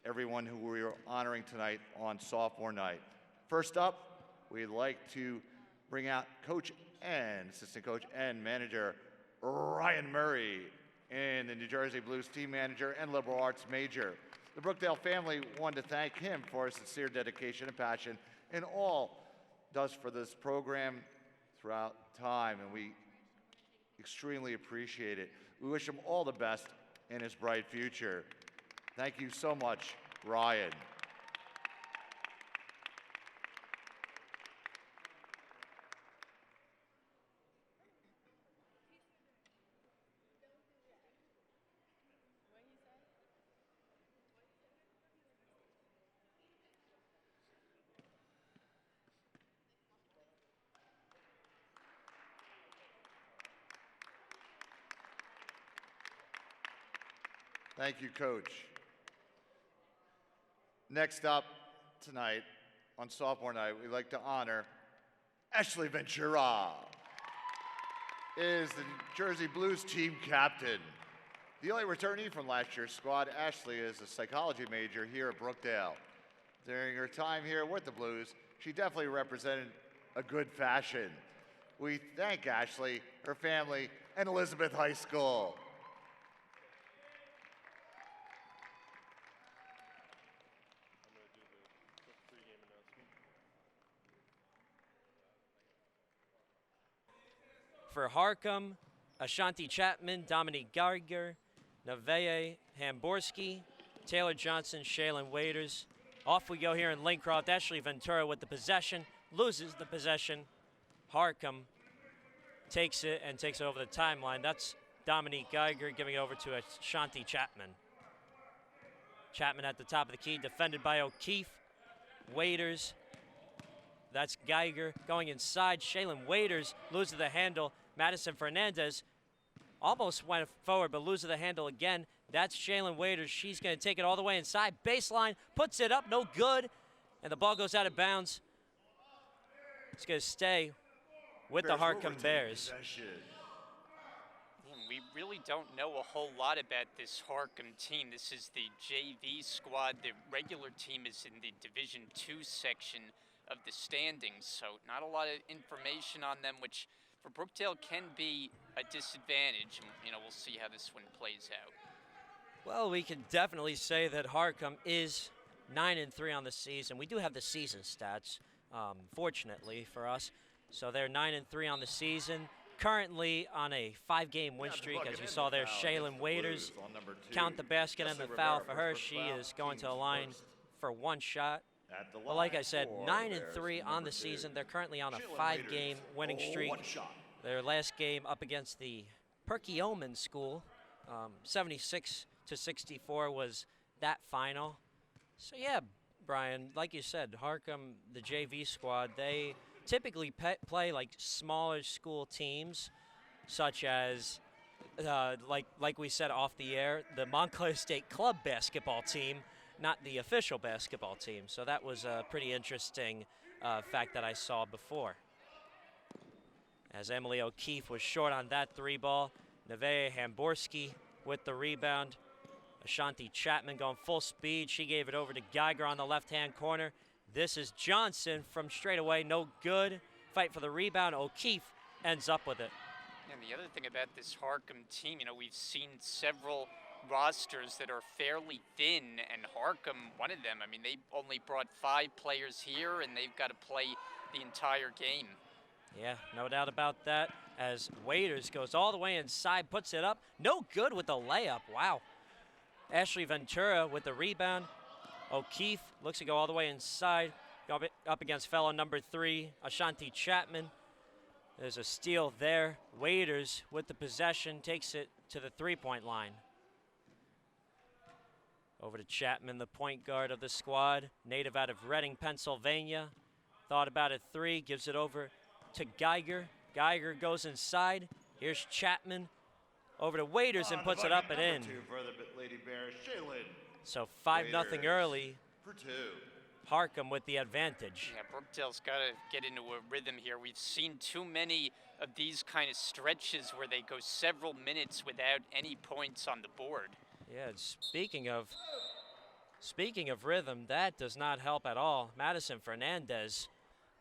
everyone who we are honoring tonight on sophomore night. First up, we'd like to bring out Coach and Assistant Coach and Manager Ryan Murray and the New Jersey Blues team manager and liberal arts major. The Brookdale family wanted to thank him for his sincere dedication and passion in all does for this program throughout time, and we extremely appreciate it. We wish him all the best in his bright future. Thank you so much, Ryan. Thank you, Coach. Next up tonight on sophomore night, we'd like to honor Ashley Ventura, is the Jersey Blues team captain. The only returnee from last year's squad, Ashley is a psychology major here at Brookdale. During her time here with the Blues, she definitely represented a good fashion. We thank Ashley, her family, and Elizabeth High School. For Harcum, Ashanti Chapman, Dominique Geiger, Nevaeh Hamborski, Taylor Johnson, Shaylin Waiters. Off we go here in Lincroft. Ashley Ventura with the possession, loses the possession. Harcum takes it and takes it over the timeline. That's Dominique Geiger giving it over to Ashanti Chapman. Chapman at the top of the key, defended by O'Keefe. Waiters, that's Geiger going inside. Shaylin Waiters loses the handle. Madison Fernandez almost went forward, but loses the handle again. That's Shaylin Waiters. She's going to take it all the way inside. Baseline, puts it up, no good. And the ball goes out of bounds. It's going to stay with the Harcum Bears. We really don't know a whole lot about this Harcum team. This is the JV squad. The regular team is in the Division II section of the standings, so not a lot of information on them, which for Brookdale can be a disadvantage. And, we'll see how this one plays out. Well, we can definitely say that Harcum is 9-3 on the season. We do have the season stats, fortunately for us. So they're 9-3 on the season. Currently on a 5-game win streak, as you saw there. Shaylin Waiters, count the basket and the foul for her. She is going to the line for one shot. But like I said, 9-3 on the season. They're currently on a 5-game winning streak. Their last game up against the Perkiomen School, 76-64 was that final. So yeah, Brian, like you said, Harcum, the JV squad, they typically play like smaller school teams, such as, like we said off the air, the Montclair State Club basketball team, not the official basketball team. So that was a pretty interesting fact that I saw before. As Emily O'Keefe was short on that 3-ball, Nevaeh Hamborski with the rebound. Ashanti Chapman going full speed. She gave it over to Geiger on the left-hand corner. This is Johnson from straight away, no good. Fight for the rebound. O'Keefe ends up with it. And the other thing about this Harcum team, we've seen several rosters that are fairly thin, and Harcum, one of them, they only brought 5 players here, and they've got to play the entire game. Yeah, no doubt about that, as Waiters goes all the way inside, puts it up. No good with the layup, wow. Ashley Ventura with the rebound. O'Keefe looks to go all the way inside, up against fellow number 3, Ashanti Chapman. There's a steal there. Waiters with the possession takes it to the 3-point line. Over to Chapman, the point guard of the squad, native out of Reading, Pennsylvania. Thought about a 3, gives it over to Geiger. Geiger goes inside. Here's Chapman over to Waiters and puts it up and in. So 5-0 early. For 2. Harcum with the advantage. Yeah, Brookdale's got to get into a rhythm here. We've seen too many of these kind of stretches where they go several minutes without any points on the board. Yeah, speaking of Speaking of rhythm, that does not help at all. Madison Fernandez,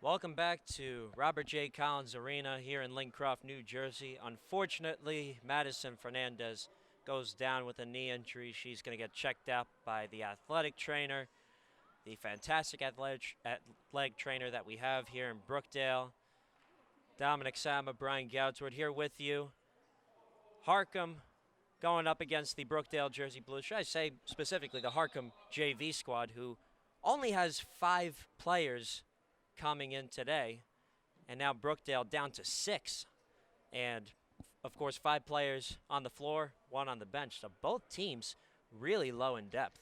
welcome back to Robert J. Collins Arena here in Lincroft, New Jersey. Unfortunately, Madison Fernandez goes down with a knee injury. She's going to get checked out by the athletic trainer, the fantastic athletic trainer that we have here in Brookdale. Dominic Sama, Brian Goudsward here with you. Harcum going up against the Brookdale Jersey Blues. Should I say specifically the Harcum JV squad, who only has 5 players coming in today, and now Brookdale down to 6. And, of course, 5 players on the floor, 1 on the bench. So both teams really low in depth.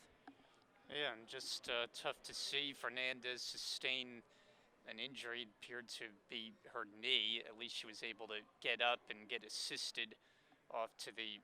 Yeah, and just tough to see Fernandez sustain an injury. It appeared to be her knee. At least she was able to get up and get assisted off to the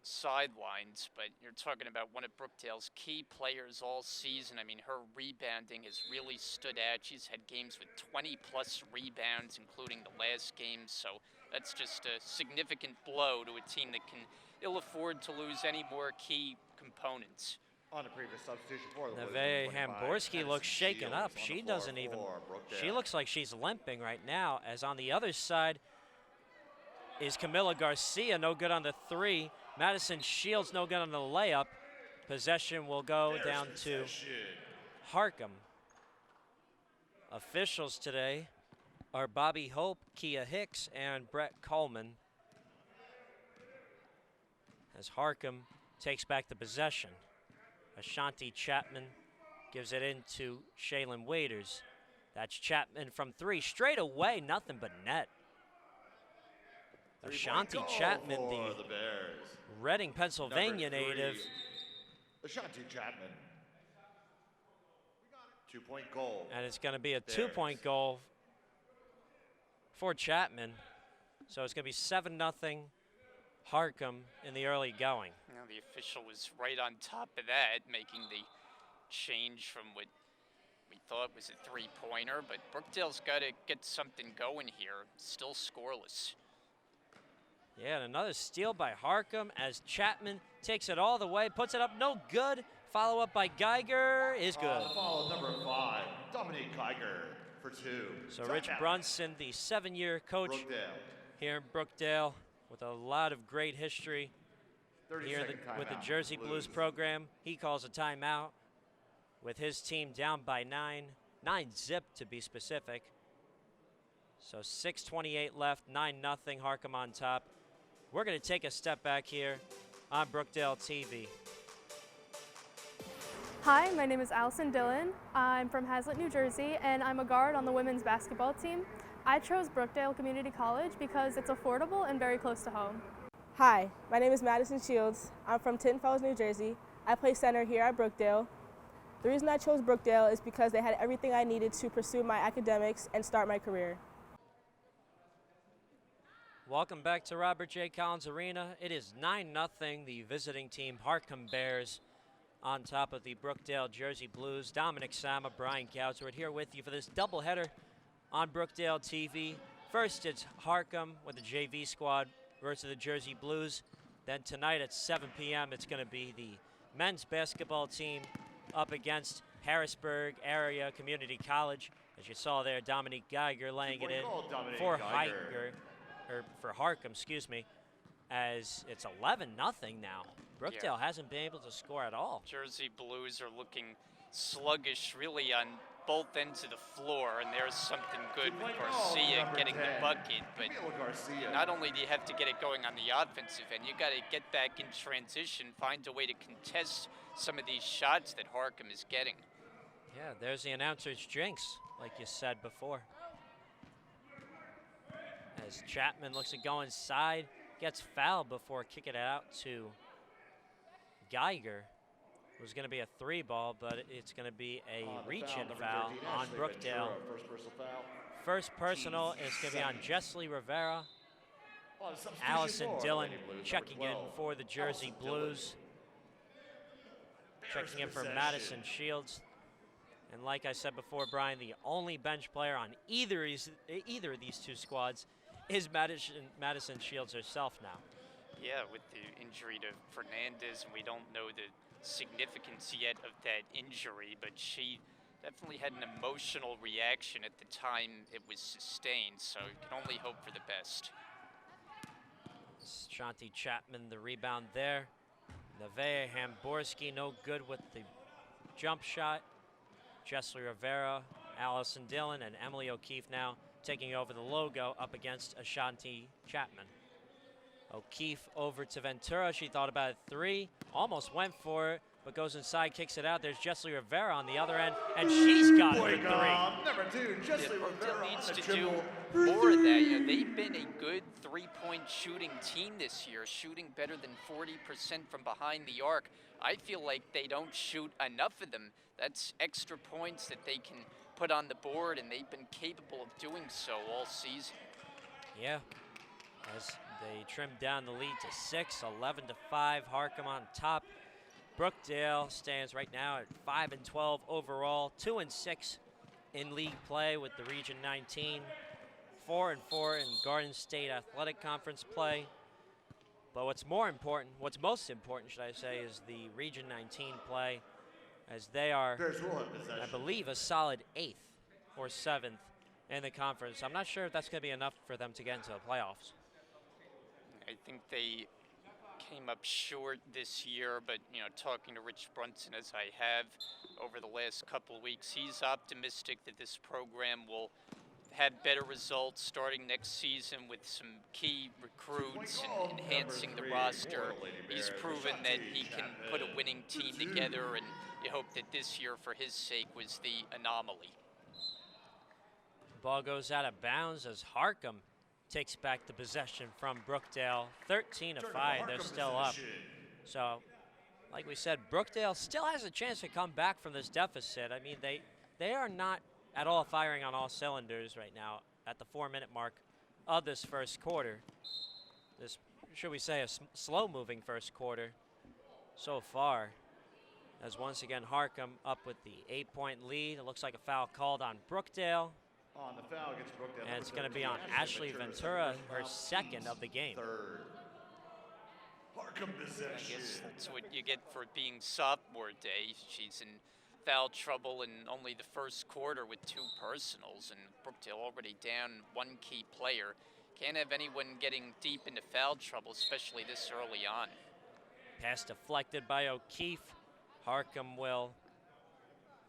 sidelines, but you're talking about one of Brookdale's key players all season. I mean, her rebounding has really stood out. She's had games with 20-plus rebounds, including the last game, so that's just a significant blow to a team that can ill afford to lose any more key components. On the previous substitution for the Neve Hamborski looks shaken up. She doesn't even, she looks like she's limping right now, as on the other side is Camila Garcia, no good on the 3. Madison Shields, no good on the layup. Possession will go down to Harcum. Officials today are Bobby Hope, Kia Hicks, and Brett Coleman, as Harcum takes back the possession. Ashanti Chapman gives it into Shaylin Waiters. That's Chapman from 3. Straight away, nothing but net. Ashanti Chapman, the Reading, Pennsylvania native. Ashanti Chapman. 2-point goal. And it's going to be a 2-point goal for Chapman. So it's going to be 7-0 Harcum in the early going. Now the official was right on top of that, making the change from what we thought was a 3-pointer, but Brookdale's got to get something going here. Still scoreless. Yeah, and another steal by Harcum as Chapman takes it all the way, puts it up, no good. Follow up by Geiger is good. Follow number 5, Dominique Geiger for 2. So Rich Brunson, the 7-year coach here in Brookdale, with a lot of great history here with the Jersey Blues program. He calls a timeout with his team down by 9-0 to be specific. So 6:28 left, 9-0 Harcum on top. We're going to take a step back here on Brookdale TV. Hi, my name is Allison Dillon. I'm from Hazlet, New Jersey, and I'm a guard on the women's basketball team. I chose Brookdale Community College because it's affordable and very close to home. Hi, my name is Madison Shields. I'm from Tinton Falls, New Jersey. I play center here at Brookdale. The reason I chose Brookdale is because they had everything I needed to pursue my academics and start my career. Welcome back to Robert J. Collins Arena. It is 9-0, the visiting team Harcum Bears on top of the Brookdale Jersey Blues. Dominic Sama, Brian Goudsward here with you for this doubleheader on Brookdale TV. First, it's Harcum with the JV squad versus the Jersey Blues. Then tonight at 7 p.m., it's going to be the men's basketball team up against Harrisburg Area Community College. As you saw there, Dominique Geiger laying it in for Harcum, excuse me, as it's 11-0 now. Brookdale hasn't been able to score at all. Jersey Blues are looking sluggish really on both ends of the floor, and there's something good with Garcia getting the bucket, but not only do you have to get it going on the offensive end, you got to get back in transition, find a way to contest some of these shots that Harcum is getting. Yeah, there's the announcer's jinx, like you said before. As Chapman looks to go inside, gets fouled before kicking it out to Geiger. It was going to be a 3-ball, but it's going to be a reach-in foul on Brookdale. First personal is going to be on Jessley Rivera. Allison Dillon checking in for the Jersey Blues. Checking in for Madison Shields. And like I said before, Brian, the only bench player on either of these two squads is Madison Shields herself now. Yeah, with the injury to Fernandez, and we don't know the significance yet of that injury, but she definitely had an emotional reaction at the time it was sustained, so you can only hope for the best. Shanti Chapman, the rebound there. Nevaeh Hamborski, no good with the jump shot. Jessley Rivera, Allison Dillon, and Emily O'Keefe now taking over the logo up against Ashanti Chapman. O'Keefe over to Ventura. She thought about a three, almost went for it, but goes inside, kicks it out. There's Jessley Rivera on the other end, and she's got it for three. Number 2, Jessley Rivera needs on the to do dribble. more of that. You know, they've been a good three-point shooting team this year, shooting better than 40% from behind the arc. I feel like they don't shoot enough of them. That's extra points that they can put on the board, and they've been capable of doing so all season. Yeah, as they trim down the lead to 6, 11-5. Harcum on top. Brookdale stands right now at 5-12 overall, 2-6 in league play with the Region 19, 4-4 in Garden State Athletic Conference play. But what's most important, should I say, is the Region 19 play, as they are, I believe, a solid 8th or 7th in the conference. I'm not sure if that's going to be enough for them to get into the playoffs. I think they came up short this year, but you know, talking to Rich Brunson as I have over the last couple of weeks, he's optimistic that this program will have better results starting next season with some key recruits and enhancing the roster. He's proven that he can put a winning team together, and you hope that this year, for his sake, was the anomaly. Ball goes out of bounds as Harcum takes back the possession from Brookdale. 13-5, they're still up. So, like we said, Brookdale still has a chance to come back from this deficit. I mean, they are not at all firing on all cylinders right now at the 4-minute mark of this first quarter. This, should we say, a slow-moving first quarter so far. As once again, Harcum up with the 8-point lead. It looks like a foul called on Brookdale. On the foul against Brookdale. And it's going to be on Ashley Ventura, her second of the game. Third. Harcum possession. I guess that's what you get for being sophomore day. She's in foul trouble in only the first quarter with 2 personals, and Brookdale already down 1 key player. Can't have anyone getting deep into foul trouble, especially this early on. Pass deflected by O'Keefe. Harcum will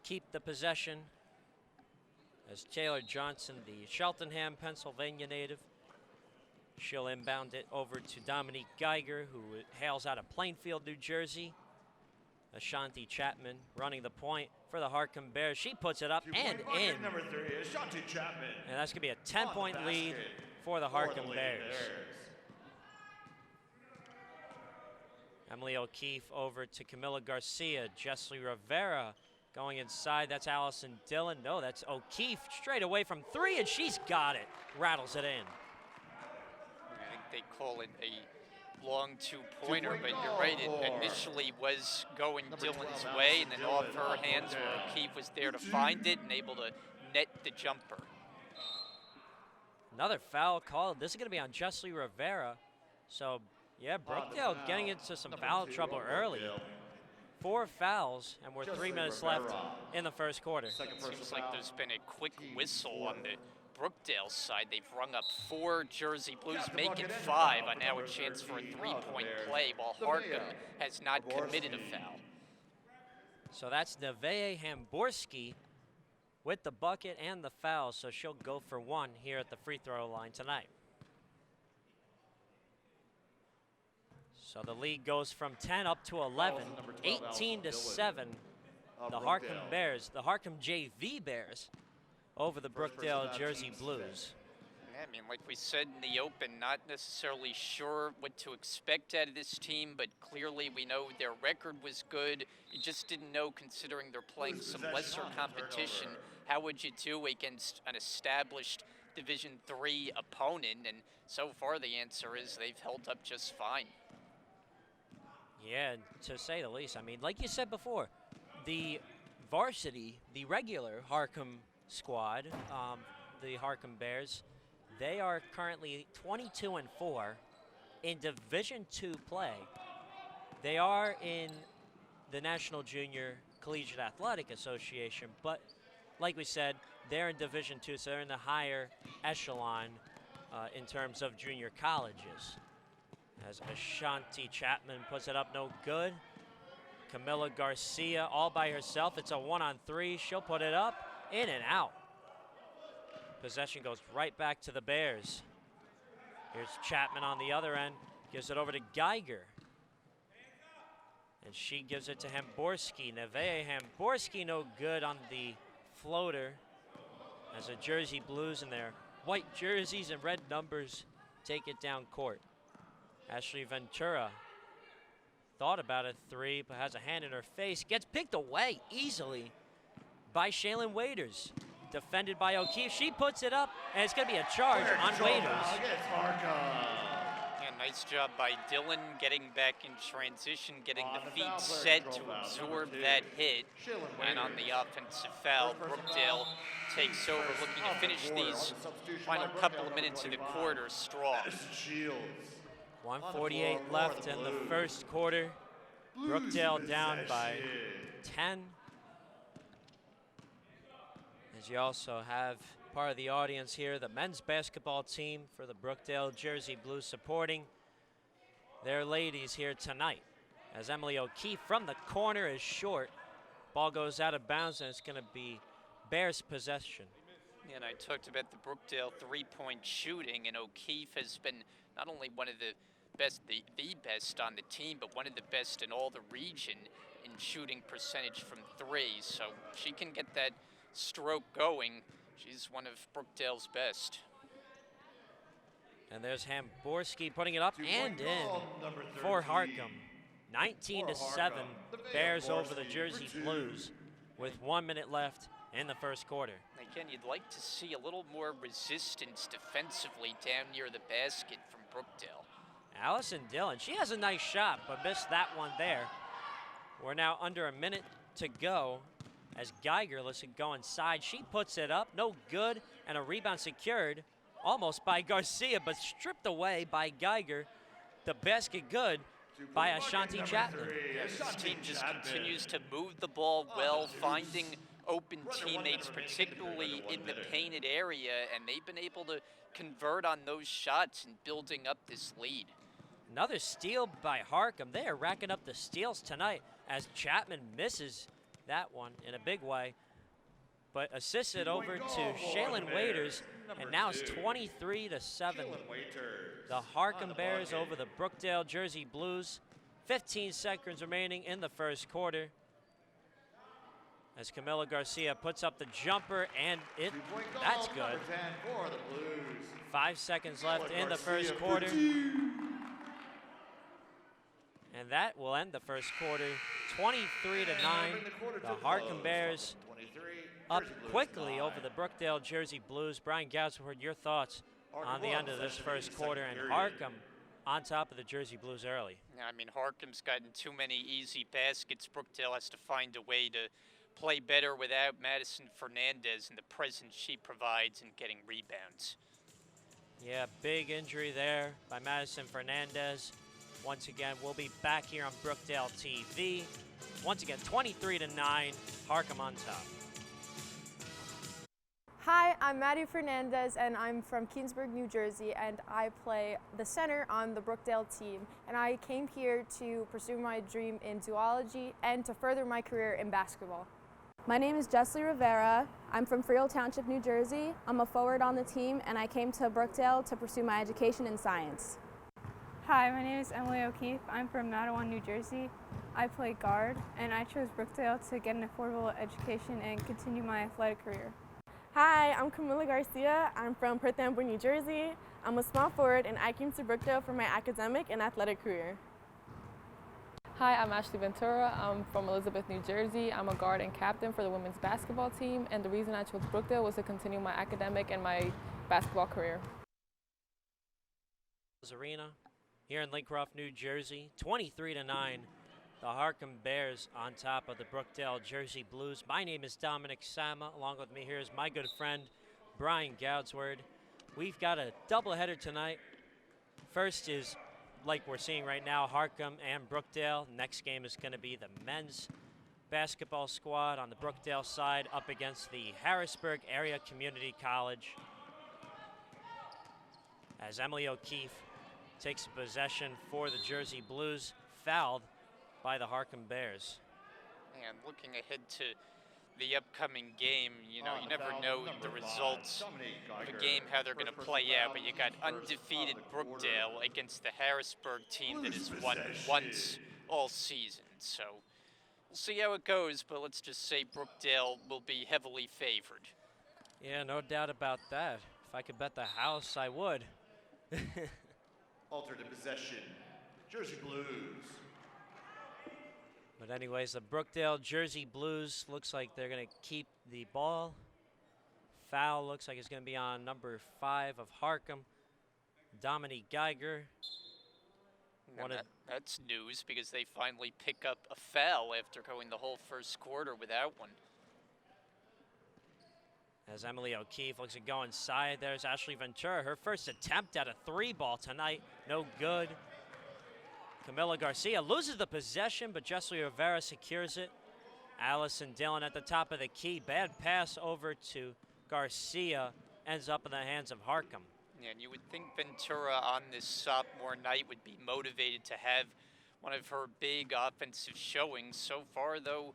keep the possession as Taylor Johnson, the Cheltenham, Pennsylvania native, she'll inbound it over to Dominique Geiger, who hails out of Plainfield, New Jersey. Ashanti Chapman running the point for the Harcum Bears. She puts it up and in. Number 3, Ashanti Chapman. And that's going to be a 10-point lead for the Harcum Bears. Emily O'Keefe over to Camila Garcia. Jessley Rivera going inside. That's Allison Dillon. No, that's O'Keefe straight away from 3, and she's got it. Rattles it in. I think they call it a long 2-pointer, but you're right. It initially was going Dillon's way, and then off her hands where O'Keefe was there to find it and able to net the jumper. Another foul called. This is going to be on Jessley Rivera. So, yeah, Brookdale getting into some foul trouble early. 4 fouls, and we're 3 minutes left in the first quarter. Seems like there's been a quick whistle on the Brookdale side. They've rung up 4 Jersey Blues, making 5 on now a chance for a 3-point play, while Harcum has not committed a foul. So that's Nevaeh Hamborski with the bucket and the foul, so she'll go for 1 here at the free throw line tonight. So the lead goes from 10 up to 11, 18-7. The Harcum Bears, the Harcum JV Bears, over the Brookdale Jersey Blues. Yeah, I mean, like we said in the open, not necessarily sure what to expect out of this team, but clearly we know their record was good. You just didn't know, considering they're playing some lesser competition, how would you do against an established Division III opponent? And so far the answer is they've held up just fine. Yeah, to say the least. I mean, like you said before, the varsity, the regular Harcum squad, the Harcum Bears, they are currently 22-4 in Division II play. They are in the National Junior Collegiate Athletic Association, but like we said, they're in Division II, so they're in the higher echelon in terms of junior colleges. As Ashanti Chapman puts it up, no good. Camila Garcia all by herself. It's a 1-on-3. She'll put it up, in and out. Possession goes right back to the Bears. Here's Chapman on the other end, gives it over to Geiger. And she gives it to Hamborski. Neve Hamborski no good on the floater as the Jersey Blues in their white jerseys and red numbers take it down court. Ashley Ventura thought about a three, but has a hand in her face. Gets picked away easily by Shaylin Waiters. Defended by O'Keefe. She puts it up, and it's going to be a charge on Waiters. Yeah, nice job by Dillon getting back in transition, getting the feet set to absorb that hit. And on the offensive foul, Brookdale takes over, looking to finish these final couple of minutes of the quarter strong. 1:48 left in the first quarter. Brookdale down by 10. As you also have part of the audience here, the men's basketball team for the Brookdale Jersey Blues supporting their ladies here tonight. As Emily O'Keefe from the corner is short. Ball goes out of bounds, and it's going to be Bears possession. And I talked about the Brookdale three-point shooting, and O'Keefe has been not only one of the best, the best on the team, but one of the best in all the region in shooting percentage from three. So she can get that stroke going. She's one of Brookdale's best. And there's Hamborski putting it up and in for Harcum. 19-7, Bears over the Jersey Blues with 1 minute left in the first quarter. Again, you'd like to see a little more resistance defensively down near the basket from Brookdale. Allison Dillon, she has a nice shot, but missed that one there. We're now under a minute to go as Geiger lets it go inside. She puts it up, no good, and a rebound secured almost by Garcia, but stripped away by Geiger. The basket good by Ashanti Chapman. Yes, this team just continues to move the ball well, finding open teammates, particularly in the painted area, and they've been able to convert on those shots and building up this lead. Another steal by Harcum. They are racking up the steals tonight as Chapman misses that one in a big way, but assisted over to Shaylin Waiters, and now it's 23-7. The Harcum Bears over the Brookdale Jersey Blues. 15 seconds remaining in the first quarter. As Camila Garcia puts up the jumper, and that's good. 5 seconds left in the first quarter. And that will end the first quarter, 23-9. The Harcum Bears up quickly over the Brookdale Jersey Blues. Brian Gadsford, your thoughts on the end of this first quarter, and Harcum on top of the Jersey Blues early. I mean, Harcum's gotten too many easy baskets. Brookdale has to find a way to play better without Madison Fernandez and the presence she provides in getting rebounds. Yeah, big injury there by Madison Fernandez. Once again, we'll be back here on Brookdale TV. Once again, 23-9, Harcum on top. Hi, I'm Maddie Fernandez, and I'm from Keensburg, New Jersey, and I play the center on the Brookdale team. And I came here to pursue my dream in zoology and to further my career in basketball. My name is Jessie Rivera. I'm from Freehold Township, New Jersey. I'm a forward on the team, and I came to Brookdale to pursue my education in science. Hi, my name is Emily O'Keefe. I'm from Matawan, New Jersey. I play guard, and I chose Brookdale to get an affordable education and continue my athletic career. Hi, I'm Camila Garcia. I'm from Perth Amboy, New Jersey. I'm a small forward, and I came to Brookdale for my academic and athletic career. Hi, I'm Ashley Ventura. I'm from Elizabeth, New Jersey. I'm a guard and captain for the women's basketball team, and the reason I chose Brookdale was to continue my academic and my basketball career. Arena here in Lincroft, New Jersey, 23-9. The Harcum Bears on top of the Brookdale Jersey Blues. My name is Dominic Sama. Along with me here is my good friend, Brian Goudsword. We've got a doubleheader tonight. First is like we're seeing right now, Harcum and Brookdale. Next game is going to be the men's basketball squad on the Brookdale side up against the Harrisburg Area Community College. As Emily O'Keefe takes possession for the Jersey Blues, fouled by the Harcum Bears. And looking ahead to the upcoming game, you never know the results of a game, how they're going to play out, but you got undefeated Brookdale against the Harrisburg team that has won once all season. So we'll see how it goes, but let's just say Brookdale will be heavily favored. Yeah, no doubt about that. If I could bet the house, I would. Altered in possession, Jersey Blues. But anyways, the Brookdale Jersey Blues looks like they're going to keep the ball. Foul looks like it's going to be on number 5 of Harcum, Dominique Geiger. That's news because they finally pick up a foul after going the whole first quarter without one. As Emily O'Keefe looks to go inside, there's Ashley Ventura. Her first attempt at a 3-ball tonight, no good. Camila Garcia loses the possession, but Jessie Rivera secures it. Allison Dillon at the top of the key. Bad pass over to Garcia, ends up in the hands of Harcum. Yeah, and you would think Ventura on this sophomore night would be motivated to have one of her big offensive showings. So far, though,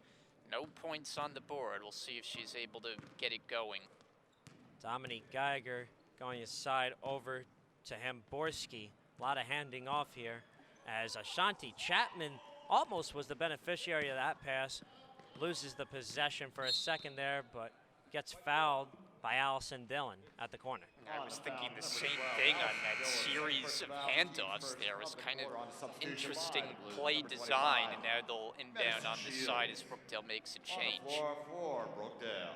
no points on the board. We'll see if she's able to get it going. Dominique Geiger going aside over to Hamborski. A lot of handing off here as Ashanti Chapman almost was the beneficiary of that pass. Loses the possession for a second there, but gets fouled by Allison Dillon at the corner. I was thinking the same thing on that series of handoffs there. It was kind of interesting play design, and now they'll inbound on the side as Brookdale makes a change. For Brookdale.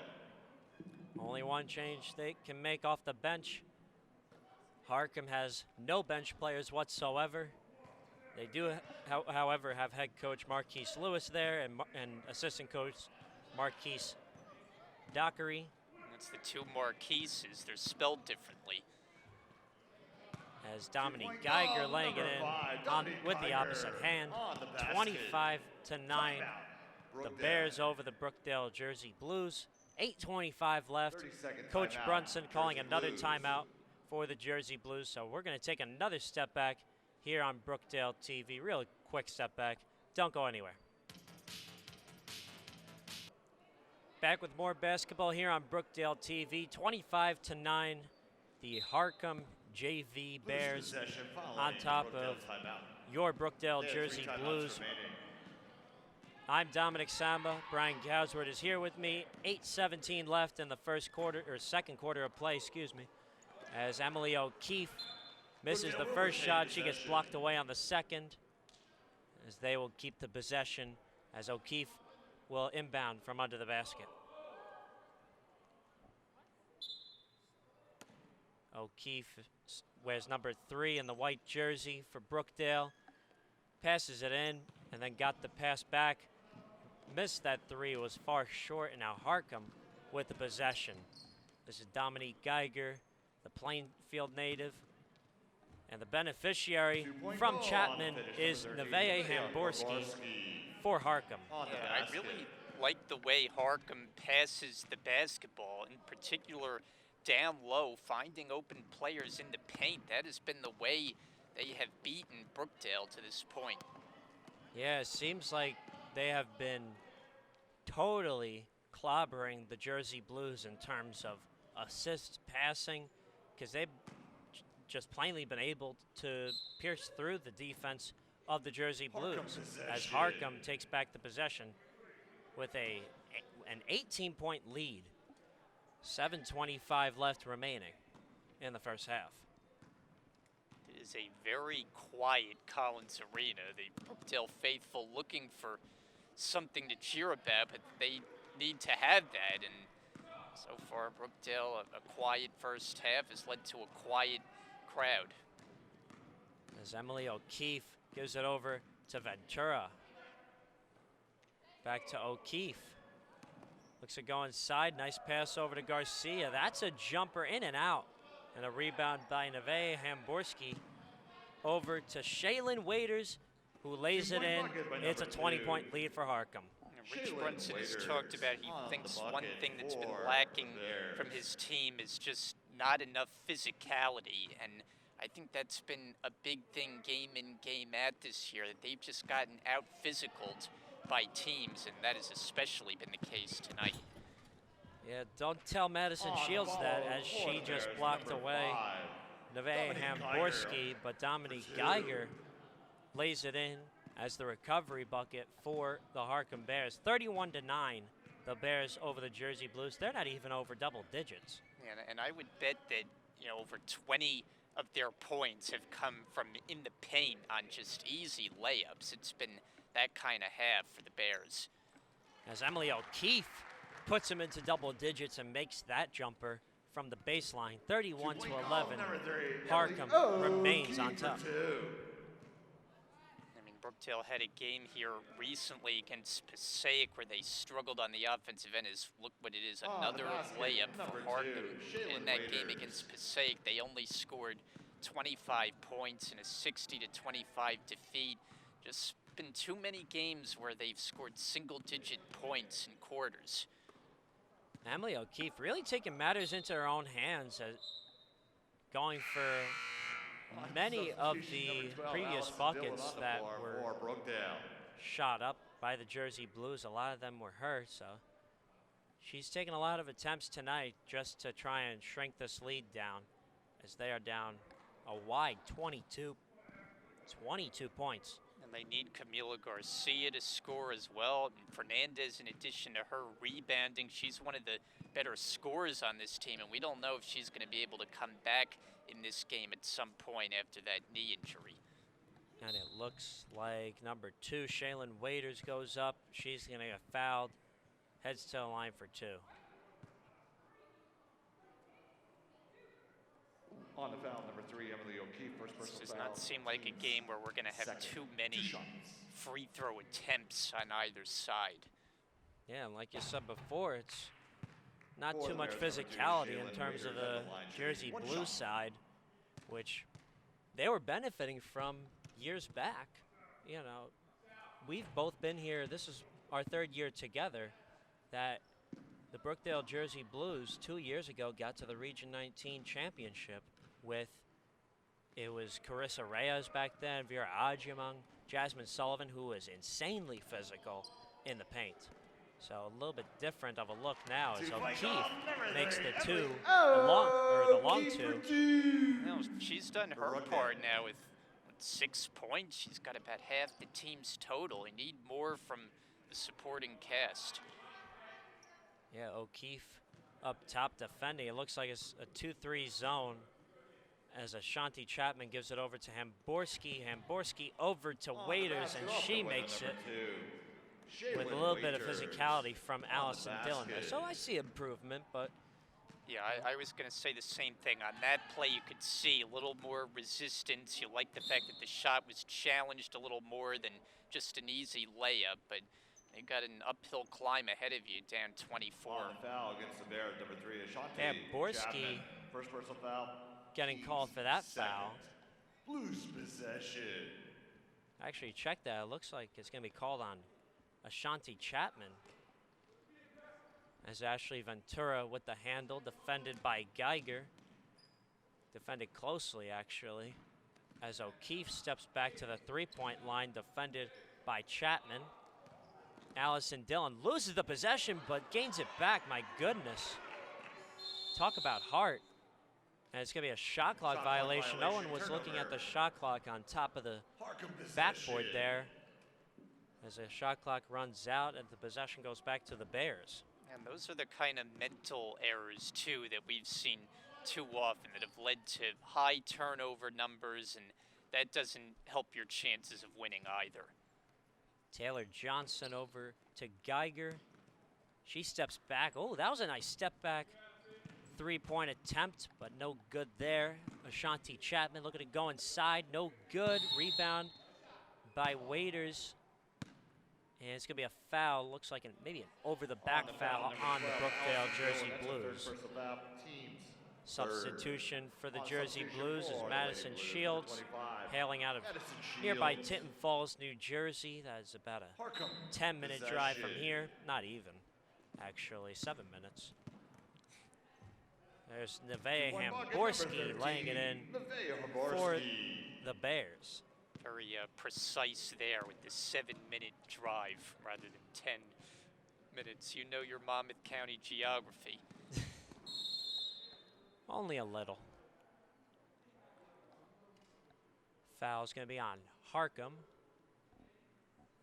Only one change they can make off the bench. Harcum has no bench players whatsoever. They do, however, have head coach Marquise Lewis there and assistant coach Marquise Dockery. That's the two Marquises. They're spelled differently. As Dominique Geiger laying it in with the opposite hand, 25-9. The Bears over the Brookdale Jersey Blues. 8:25 left. Coach Brunson calling another timeout for the Jersey Blues. So we're going to take another step back here on Brookdale TV. Really quick step back. Don't go anywhere. Back with more basketball here on Brookdale TV. 25-9. The Harcum JV Bears on top of your Brookdale Jersey Blues. I'm Dominic Samba. Brian Gausward is here with me. 8:17 left in the second quarter of play, as Emily O'Keefe misses the first shot. She gets blocked away on the second, as they will keep the possession, as O'Keefe will inbound from under the basket. O'Keefe wears number 3 in the white jersey for Brookdale. Passes it in and then got the pass back. Missed that 3, was far short, and now Harcum with the possession. This is Dominique Geiger, the Plainfield native. And the beneficiary from Chapman is Nevaeh Hamborski for Harcum. Yeah, I really like the way Harcum passes the basketball, in particular down low, finding open players in the paint. That has been the way they have beaten Brookdale to this point. Yeah, it seems like they have been totally clobbering the Jersey Blues in terms of assists, passing, because they've just plainly been able to pierce through the defense of the Jersey Blues as Harcum takes back the possession with an 18-point lead. 7:25 left remaining in the first half. It is a very quiet Collins Arena. The Brookdale faithful looking for something to cheer about, but they need to have that. And so far, Brookdale, a quiet first half has led to a quiet crowd. As Emily O'Keefe gives it over to Ventura. Back to O'Keefe. Looks to go inside. Nice pass over to Garcia. That's a jumper in and out. And a rebound by Nevaeh Hamborski. over to Shaylin Waiters, who lays it in. It's a 20-point lead for Harcum. Rich Brunson has talked about he thinks one thing that's been lacking from his team is just not enough physicality, and I think that's been a big thing game in, game out this year, that they've just gotten out-physicaled by teams, and that has especially been the case tonight. Yeah, don't tell Madison Shields that, as she just blocked away Nevaeh Hamborski, but Dominique Geiger lays it in as the recovery bucket for the Harcum Bears. 31-9, the Bears over the Jersey Blues. They're not even over double digits. And I would bet that, over 20 of their points have come from in the paint on just easy layups. It's been that kind of half for the Bears. As Emily O'Keefe puts him into double digits and makes that jumper from the baseline. 31-11, Harcum remains on top. Brookdale had a game here recently against Passaic where they struggled on the offensive end. Look what it is, another layup for Harcum. In that game against Passaic, they only scored 25 points in a 60-25 defeat. Just been too many games where they've scored single-digit points in quarters. Emily O'Keefe really taking matters into her own hands, going for many of the previous buckets that were shot up by the Jersey Blues. A lot of them were her, so she's taken a lot of attempts tonight just to try and shrink this lead down, as they are down a wide 22 points. And they need Camila Garcia to score as well. And Fernandez, in addition to her rebounding, she's one of the better scorers on this team, and we don't know if she's going to be able to come back in this game at some point after that knee injury. And it looks like number 2, Shaylin Waiters, goes up. She's going to get fouled, heads to the line for 2. On the foul, number 3, Emily O'Keefe, first personal foul. This does not seem like a game where we're going to have too many free throw attempts on either side. Yeah, and like you said before, it's not too much physicality in terms of the Jersey Blues side, which they were benefiting from years back. We've both been here. This is our 3rd year together that the Brookdale Jersey Blues 2 years ago got to the Region 19 championship with, it was Carissa Reyes back then, Vera Adjumong, Jasmine Sullivan, who was insanely physical in the paint. So a little bit different of a look now as O'Keefe makes the long two. She's done her part now with 6 points. She's got about half the team's total. They need more from the supporting cast. Yeah, O'Keefe up top defending. It looks like it's a 2-3 zone as Ashanti Chapman gives it over to Hamborski. Hamborski over to Waiters, and she makes it with a little bit of physicality from Allison Dillon. So I see improvement, but... Yeah, I was going to say the same thing. On that play, you could see a little more resistance. You like the fact that the shot was challenged a little more than just an easy layup, but they got an uphill climb ahead of you, down 24. On the foul against the Bears, number 3, Ashanti Hamborski first personal foul. Getting called for that foul. Blues possession. Actually, check that. It looks like it's going to be called on Ashanti Chapman, as Ashley Ventura with the handle, defended by Geiger. Defended closely, actually, as O'Keefe steps back to the three-point line, defended by Chapman. Allison Dillon loses the possession, but gains it back. My goodness. Talk about heart. And it's going to be a shot clock violation. No one was looking at the shot clock on top of the backboard there, as the shot clock runs out and the possession goes back to the Bears. And those are the kind of mental errors, too, that we've seen too often that have led to high turnover numbers, and that doesn't help your chances of winning either. Taylor Johnson over to Geiger. She steps back. Oh, that was a nice step back three-point attempt, but no good there. Ashanti Chapman looking to go inside. No good. Rebound by Waiters. And it's going to be a foul. Looks like maybe an over-the-back foul on the Brookdale Jersey Blues. Substitution for the Jersey substitution Blues is for the Madison Lady Blues, Shields, 25. hailing out of Madison nearby Shields. Tinton Falls, New Jersey. That is about a Harcum 10-minute drive from possession. here. Not even, actually, 7 minutes. There's Nevaeh One bucket, Hamborski number laying it 13, in Nevaeh for Hamborski. the Bears. Very precise there with the 7-minute drive rather than 10 minutes. You know your Monmouth County geography. Only a little. Foul's going to be on Harcum.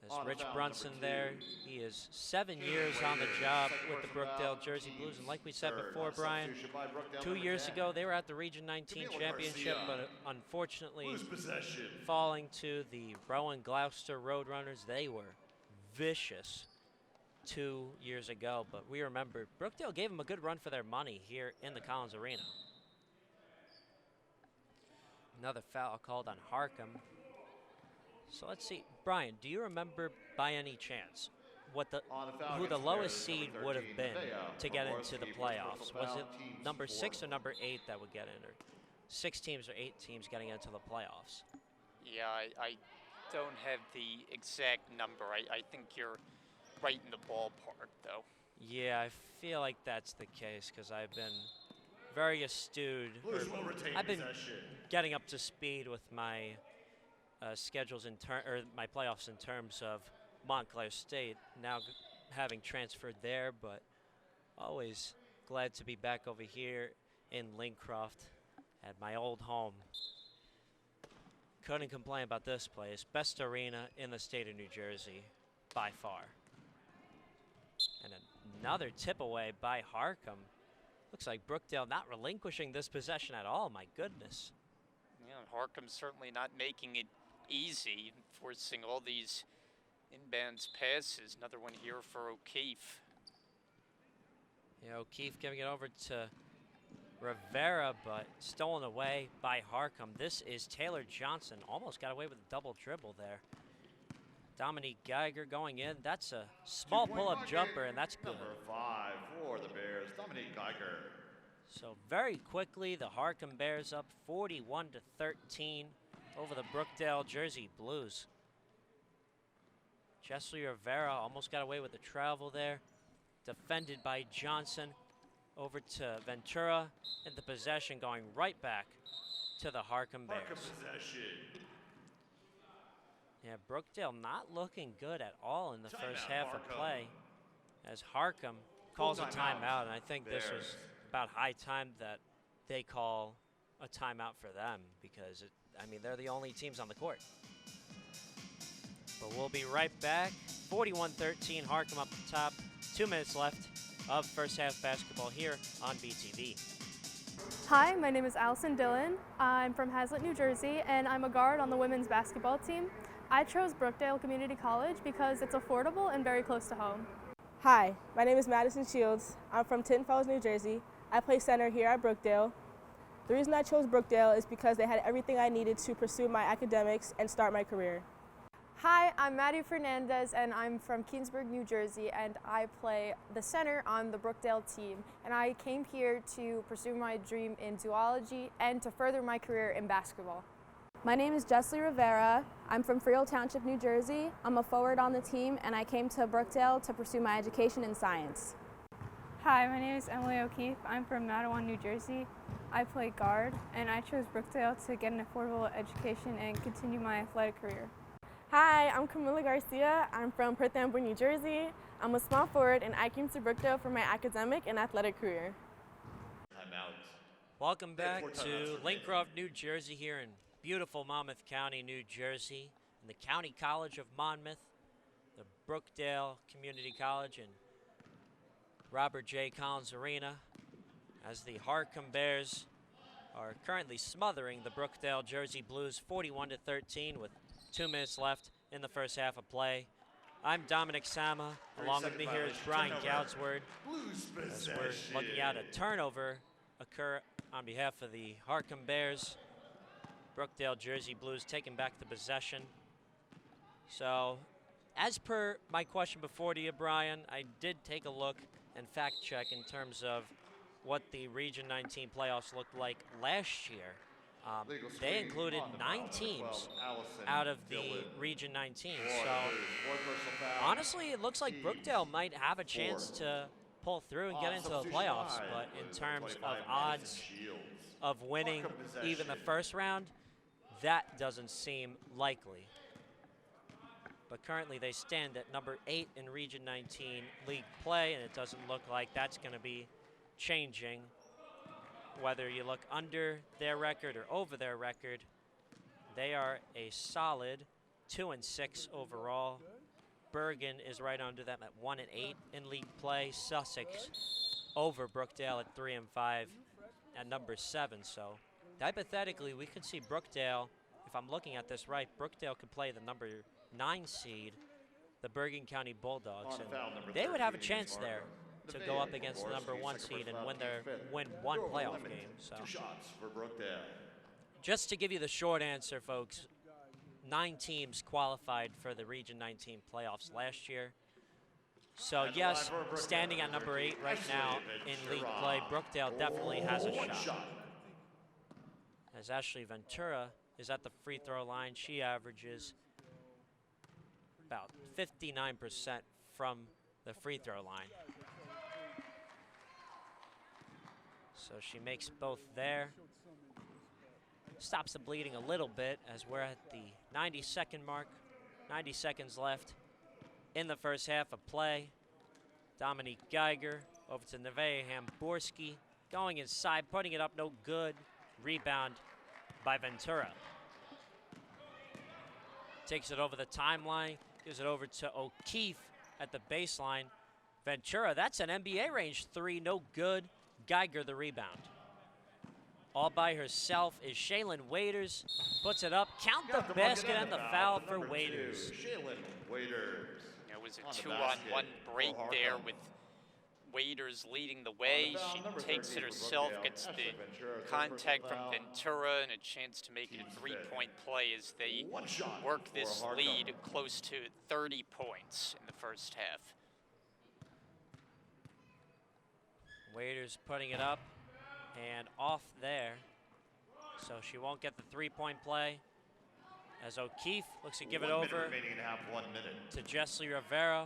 There's On the Rich foul, Brunson number there. 2. He is 7 years on the Waiters, job second with the personal Brookdale foul, Jersey Blues. And like we said third. before, On Brian, substitution by Brookdale, 2 number years 10. ago, they were at the Region 19 Camila championship, Garcia. but unfortunately, Blues possession. falling to the Rowan Gloucester Roadrunners. They were vicious 2 years ago, but we remember Brookdale gave them a good run for their money here in the Collins Arena. Another foul called on Harcum. So let's see, Brian, do you remember by any chance what On the foul who the against lowest Bears, seed number would have 13, been Nevaeh to get into the Hamborski, playoffs? personal Was foul, it teams number 6 or forward. number 8 that would get in, or 6 teams or 8 teams getting into the playoffs? Yeah, I don't have the exact number. I think you're right in the ballpark, though. Yeah, I feel like that's the case because I've been very astute. Blues will retain I've been possession. getting up to speed with my schedules or my playoffs in terms of Montclair State. Now having transferred there, but always glad to be back over here in Lincroft at my old home. Couldn't complain about this place. Best arena in the state of New Jersey by far. And another tip away by Harcum. Looks like Brookdale not relinquishing this possession at all. My goodness. Yeah, Harcum certainly not making it easy, forcing all these inbounds passes. Another one here for O'Keefe. Yeah, O'Keefe giving it over to Rivera, but stolen away by Harcum. This is Taylor Johnson. Almost got away with a double dribble there. Dominique Geiger going in. That's a small pull-up jumper, and that's good. Number 5 for the Bears, Dominique Geiger. So very quickly, the Harcum Bears up 41-13 over the Brookdale Jersey Blues. Chesley Rivera almost got away with the travel there. Defended by Johnson. Over to Ventura, and the possession going right back to the Harcum Bears. Harcum possession. Yeah, Brookdale not looking good at all in the first Timeout, half of Harcum. play as Harcum calls a timeout. timeout, and I think this was Bears. about high time that they call a timeout for them because, they're the only teams on the court. But we'll be right back. 41-13, Harcum up the top. 2 minutes left of first half basketball here on BTV. Hi, my name is Allison Dillon. I'm from Hazlet, New Jersey, and I'm a guard on the women's basketball team. I chose Brookdale Community College because it's affordable and very close to home. Hi, my name is Madison Shields. I'm from Tinton Falls, New Jersey. I play center here at Brookdale. The reason I chose Brookdale is because they had everything I needed to pursue my academics and start my career. Hi, I'm Maddie Fernandez, and I'm from Keensburg, New Jersey, and I play the center on the Brookdale team. And I came here to pursue my dream in zoology and to further my career in basketball. My name is Jessley Rivera. I'm from Freehold Township, New Jersey. I'm a forward on the team, and I came to Brookdale to pursue my education in science. Hi, my name is Emily O'Keefe. I'm from Matawan, New Jersey. I play guard, and I chose Brookdale to get an affordable education and continue my athletic career. Hi, I'm Camila Garcia. I'm from Perth Amboy, New Jersey. I'm a small forward and I came to Brookdale for my academic and athletic career. Timeout. Welcome They have back 4 timeouts to remaining. Lincroft, New Jersey, here in beautiful Monmouth County, New Jersey, in the County College of Monmouth, the Brookdale Community College, and Robert J. Collins Arena, as the Harcum Bears are currently smothering the Brookdale Jersey Blues 41-13 with 2 minutes left in the first half of play. I'm Dominic Sama. Along with me here is Brian Goudsword. Blues As possession. we're looking at a turnover occur on behalf of the Harcum Bears. Brookdale Jersey Blues taking back the possession. So, as per my question before to you, Brian, I did take a look and fact check in terms of what the Region 19 playoffs looked like last year. Legal They screen included on the 9 foul, number teams 12, Allison out of the Dillon. Region 19. Four, So fourth personal foul. honestly, it looks like Brookdale might have a chance to pull through and get into the Substitution playoffs, line but in was terms 25, of Madison odds Shields. of winning Harcum even the possession. first round, that doesn't seem likely. But currently they stand at number 8 in Region 19 league play, and it doesn't look like that's going to be changing. Whether you look under their record or over their record, they are a solid 2-6 overall. Bergen is right under them at 1-8 in league play. Sussex over Brookdale at 3-5 at number 7. So hypothetically, we could see Brookdale, if I'm looking at this right, Brookdale could play the number 9 seed, the Bergen County Bulldogs, On and foul, number they would have a 13 chance against there Harcum. to The go up Bay, against the Borski, number 1 second seed personal and foul, win team fifth. one Throw playoff limit. game. So 2 shots for Brookdale. just to give you the short answer, folks, 9 teams qualified for the Region 19 playoffs last year. So And the yes, line for Brookdale, standing at number 8 right Ashley now in league play, Brookdale definitely has a One shot. As Ashley Ventura is at the free throw line, she averages about 59% from the free throw line. So she makes both there. Stops the bleeding a little bit as we're at the 90-second mark. 90 seconds left in the first half of play. Dominique Geiger over to Nevaeh Hamborski. Going inside, putting it up, no good. Rebound by Ventura. Takes it over the timeline, gives it over to O'Keefe at the baseline. Ventura, that's an NBA range 3, no good. Geiger the rebound. All by herself is Shaylin Waiters. Puts it up, count the basket and the foul for Waiters. Shaylin Waiters. It was On a the 2-on-1 basket break for there Harcum. with Waiters leading the way. foul, She number takes 13 it for herself, Brookdale. gets Ashley the Ventura, third contact personal from foul. Ventura and a chance to make it a Team's 3-point play as they One shot work for this Harcum. lead close to 30 points in the first half. Waiters putting it up and off there. So she won't get the 3-point play. As O'Keefe looks to give it 1 minute over remaining in half, 1 minute. to Jessley Rivera.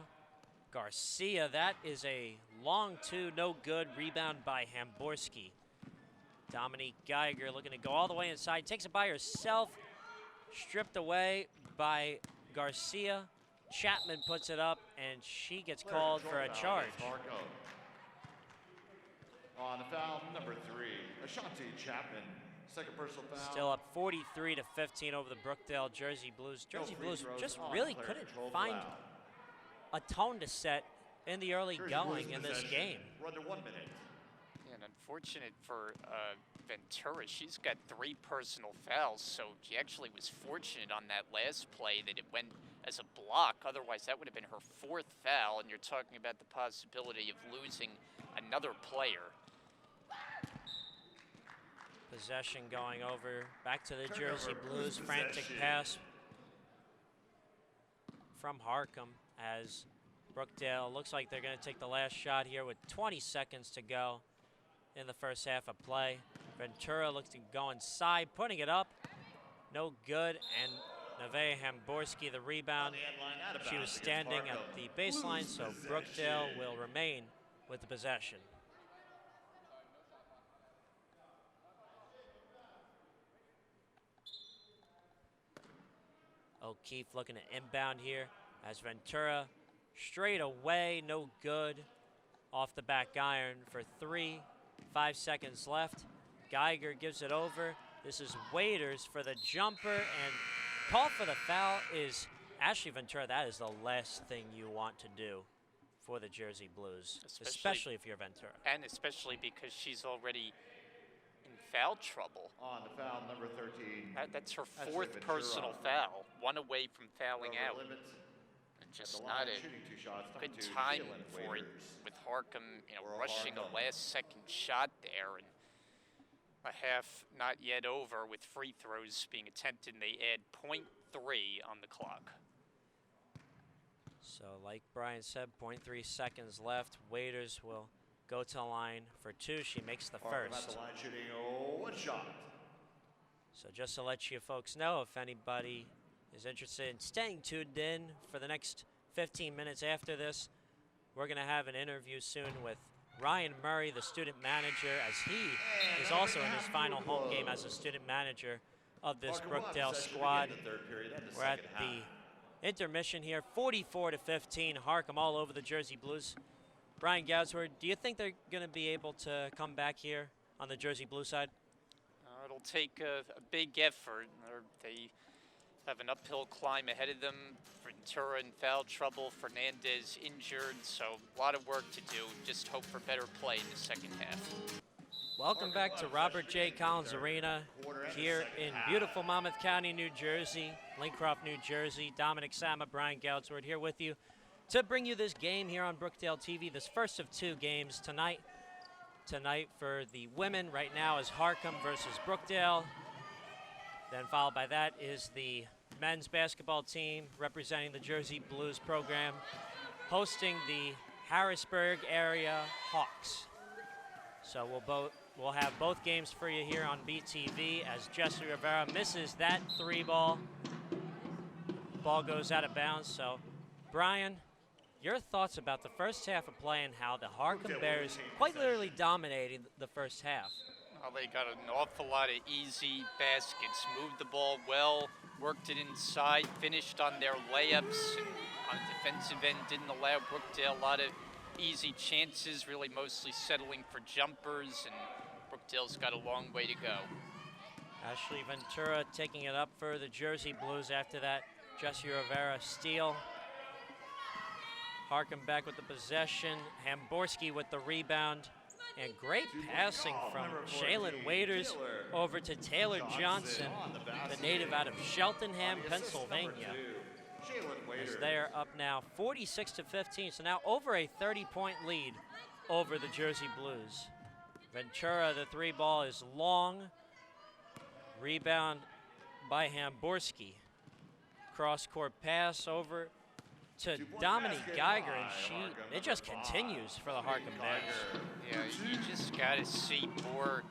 Garcia, that is a long 2, no good. Rebound by Hamborski. Dominique Geiger looking to go all the way inside. Takes it by herself. Stripped away by Garcia. Chapman puts it up, and she gets called for a charge. Harcum. On the foul, number 3, Ashanti Chapman. Second personal foul. Still up 43-15 over the Brookdale Jersey Blues. No Jersey free Blues throws just on really player couldn't control find foul. a tone to set in the early Jersey going Blues in this possession. game. We're under 1 minute. And unfortunate for Ventura, she's got 3 personal fouls, so she actually was fortunate on that last play that it went as a block. Otherwise, that would have been her 4th foul, and you're talking about the possibility of losing another player. Possession going over back to the Turnover, Jersey Blues Blues. Frantic possession. pass from Harcum as Brookdale looks like they're going to take the last shot here with 20 seconds to go in the first half of play. Ventura looks to go inside, putting it up. No good, and Nevaeh Hamborski the rebound. On the end line, out of She was bounds against standing at Harcum. the baseline, so Blues Brookdale possession. will remain with the possession. O'Keefe looking to inbound here as Ventura straight away, no good. Off the back iron for 3, 5 seconds left. Geiger gives it over. This is Waiters for the jumper, and call for the foul is Ashley Ventura. That is the last thing you want to do for the Jersey Blues, especially if you're Ventura. And especially because she's already in foul trouble. On the foul, number 13. That's her Ashley 4th Ventura. personal foul, 1 away from fouling Over out. limits. And At just the not line, a shooting 2 shots. good Number 2, time Shaylin for it Waiters. with Harcum, Or rushing Harcum. a last-second shot there, and a half not yet over with free throws being attempted, and they add .3 on the clock. So like Brian said, 0.3 seconds left. Waiters will go to the line for 2. She makes the Harcum at first. the line shooting 1 shot. So just to let you folks know, if anybody is interested in staying tuned in for the next 15 minutes after this, we're going to have an interview soon with Ryan Murray, the student manager, as he is also in his final home game as a student manager of this Brookdale squad. We're at the intermission here, 44-15, Harcum all over the Jersey Blues. Brian Gadsworth, do you think they're going to be able to come back here on the Jersey Blue side? It'll take a big effort. They have an uphill climb ahead of them. Ventura in foul trouble, Fernandez injured, so a lot of work to do. Just hope for better play in the second half. Welcome back to Robert J. Collins Arena here in beautiful Monmouth County, New Jersey, Lincroft, New Jersey. Dominic Sama, Brian Gadsworth here with you to bring you this game here on Brookdale TV, this first of 2 games tonight. Tonight for the women right now is Harcum versus Brookdale. Then followed by that is the men's basketball team representing the Jersey Blues program, hosting the Harrisburg area Hawks. So we'll have both games for you here on BTV as Jesse Rivera misses that 3 ball. Ball goes out of bounds. So Brian, your thoughts about the first half of play and how the Harcum Bears quite literally dominated the first half? Well, they got an awful lot of easy baskets, moved the ball well, worked it inside, finished on their layups, and on the defensive end didn't allow Brookdale a lot of easy chances, really mostly settling for jumpers, and Brookdale's got a long way to go. Ashley Ventura taking it up for the Jersey Blues after that Jesse Rivera steal. Harcum back with the possession, Hamborski with the rebound, and great passing from Shaylin Waiters over to Taylor Johnson, the native out of Cheltenham, Pennsylvania. As they are up now 46-15, so now over a 30-point lead over the Jersey Blues. Ventura, the 3 ball is long. Rebound by Hamborski. Cross-court pass over to Dominique Geiger, and it just continues for the Harcum Bears. Yeah, you just got to see more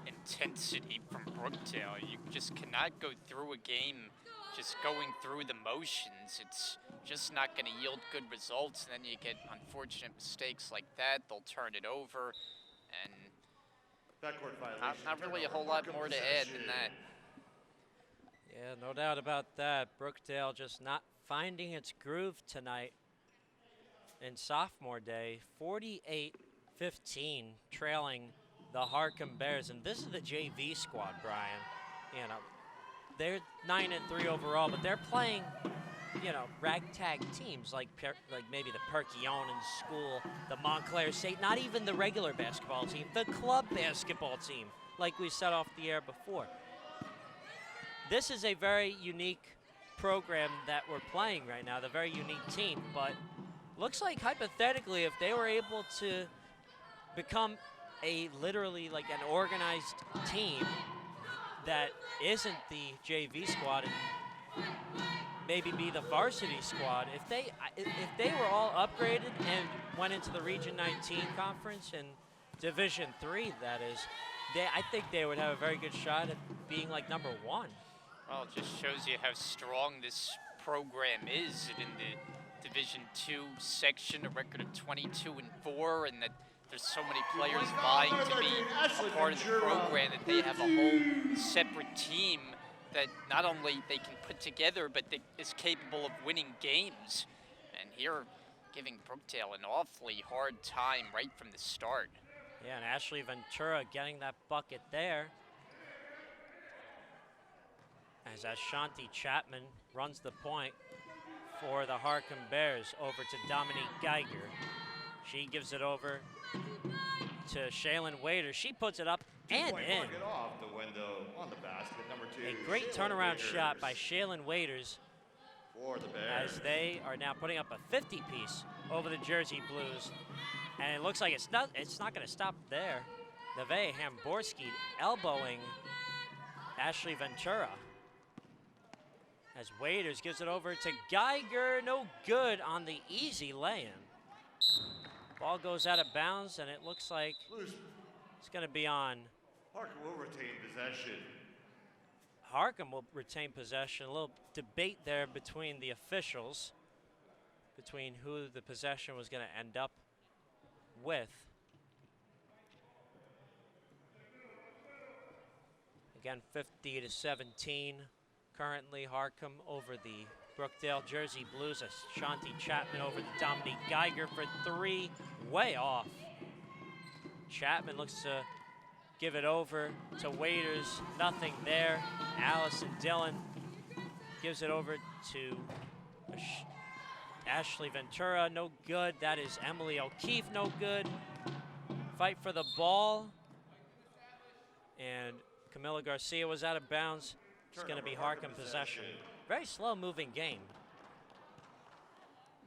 intensity from Brookdale. You just cannot go through a game just going through the motions. It's just not going to yield good results, and then you get unfortunate mistakes like that. They'll turn it over, and not really a whole lot more to add than that. Yeah, no doubt about that. Brookdale just not finding its groove tonight in sophomore day. 48-15, trailing the Harcum Bears, and this is the JV squad, Brian. You know, they're 9-3 overall, but they're playing, you know, ragtag teams like maybe the Perkionen School, the Montclair State, not even the regular basketball team, the club basketball team, like we said off the air before. This is a very unique program that we're playing right now, the very unique team, but looks like hypothetically if they were able to become literally like an organized team that isn't the JV squad and maybe be the varsity squad, if they were all upgraded and went into the Region 19 conference and Division 3, that is, I think they would have a very good shot at being like number 1. Well, it just shows you how strong this program is in the Division II section, a record of 22-4, and that there's so many players vying to be a part of the program that they have a whole separate team that not only they can put together, but that is capable of winning games. And here, giving Brookdale an awfully hard time right from the start. Yeah, and Ashley Ventura getting that bucket there. As Ashanti Chapman runs the point for the Harcum Bears over to Dominique Geiger. She gives it over to Shaylin Waiters. She puts it up and in. Off the window on the basket, number 2. A great turnaround shot by Shaylin Waiters for the Bears, as they are now putting up a 50-piece over the Jersey Blues. And it looks like it's not going to stop there. Neve Hamborski elbowing Ashley Ventura. As Waiters gives it over to Geiger, no good on the easy lay-in. Ball goes out of bounds, and it looks like Loose. it's going to be on. Harcum will retain possession. Harcum will retain possession. A little debate there between the officials, between who the possession was going to end up with. Again, 50-17. Currently, Harcum over the Brookdale Jersey Blues. Ashanti Chapman over the Dominique Geiger for three, way off. Chapman looks to give it over to Waiters, nothing there. Allison Dillon gives it over to Ashley Ventura, no good. That is Emily O'Keefe, no good. Fight for the ball. And Camila Garcia was out of bounds. It's going to be Harcum possession. Very slow moving game.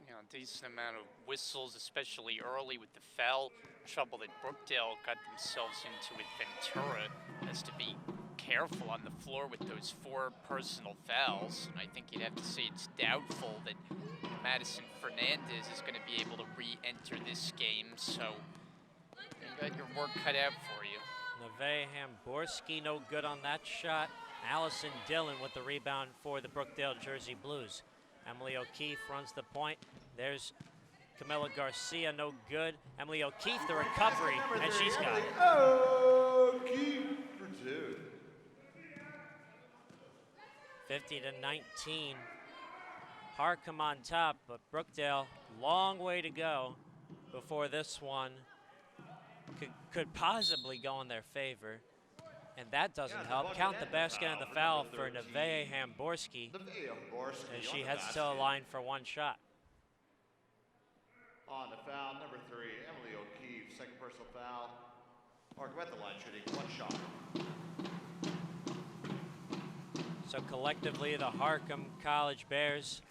You know, decent amount of whistles, especially early with the foul trouble that Brookdale got themselves into with Ventura. Has to be careful on the floor with those 4 personal fouls. And I think you'd have to say it's doubtful that Madison Fernandez is going to be able to re-enter this game. So you got your work cut out for you. Neve Hamborski, no good on that shot. Allison Dillon with the rebound for the Brookdale Jersey Blues. Emily O'Keefe runs the point. There's Camila Garcia, no good. Emily O'Keefe, the recovery, and she's got it. O'Keefe for 2. 50-19. Harcum on top, but Brookdale, long way to go before this one could possibly go in their favor. And that doesn't help. Count the basket and the foul for Neve Hamborski as she heads to the line for one shot. On the foul, number 3, Emily O'Keefe, second personal foul. Harcum at the line shooting 1 shot. So collectively, the Harcum College Bears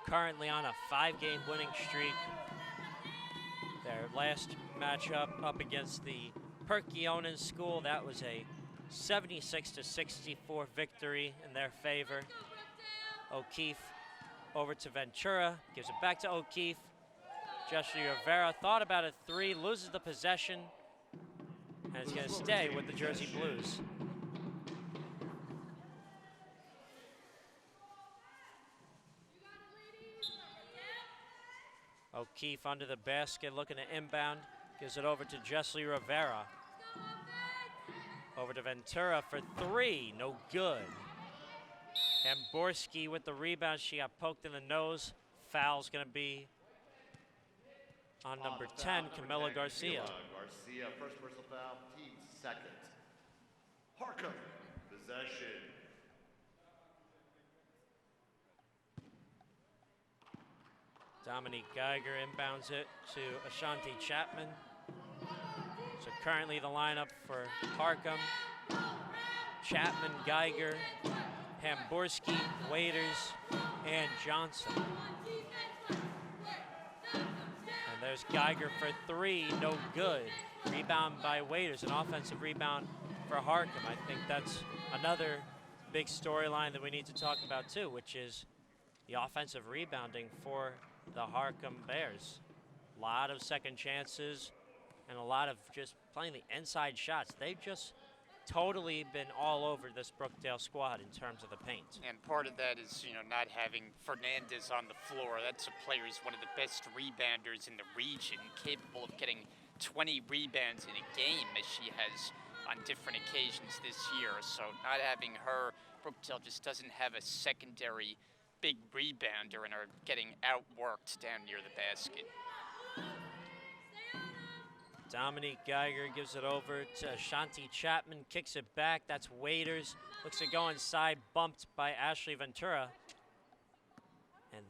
currently on a 5-game winning streak. Their last matchup up against the Perkionen School, that was a 76-64 victory in their favor. O'Keefe over to Ventura, gives it back to O'Keefe. Joshua Rivera thought about a 3, loses the possession, and is going to stay with the Jersey Blues. O'Keefe under the basket, looking to inbound. Gives it over to Jessie Rivera. Over to Ventura for 3, no good. Hamborski with the rebound. She got poked in the nose. Foul's going to be on number 10, Camila Garcia. Garcia, first personal foul, team second. Harcum, possession. Dominique Geiger inbounds it to Ashanti Chapman. So currently the lineup for Harcum: Chapman, Geiger, Hamborski, Waiters, and Johnson. And there's Geiger for 3, no good. Rebound by Waiters, an offensive rebound for Harcum. I think that's another big storyline that we need to talk about too, which is the offensive rebounding for the Harcum Bears. A lot of second chances and a lot of just playing the inside shots. They've just totally been all over this Brookdale squad in terms of the paint. And part of that is, you know, not having Fernandez on the floor. That's a player who's one of the best rebounders in the region, capable of getting 20 rebounds in a game, as she has on different occasions this year. So not having her, Brookdale just doesn't have a secondary big rebounder and are getting outworked down near the basket. Dominique Geiger gives it over to Ashanti Chapman, kicks it back. That's Waiters. Looks to go inside, bumped by Ashley Ventura. And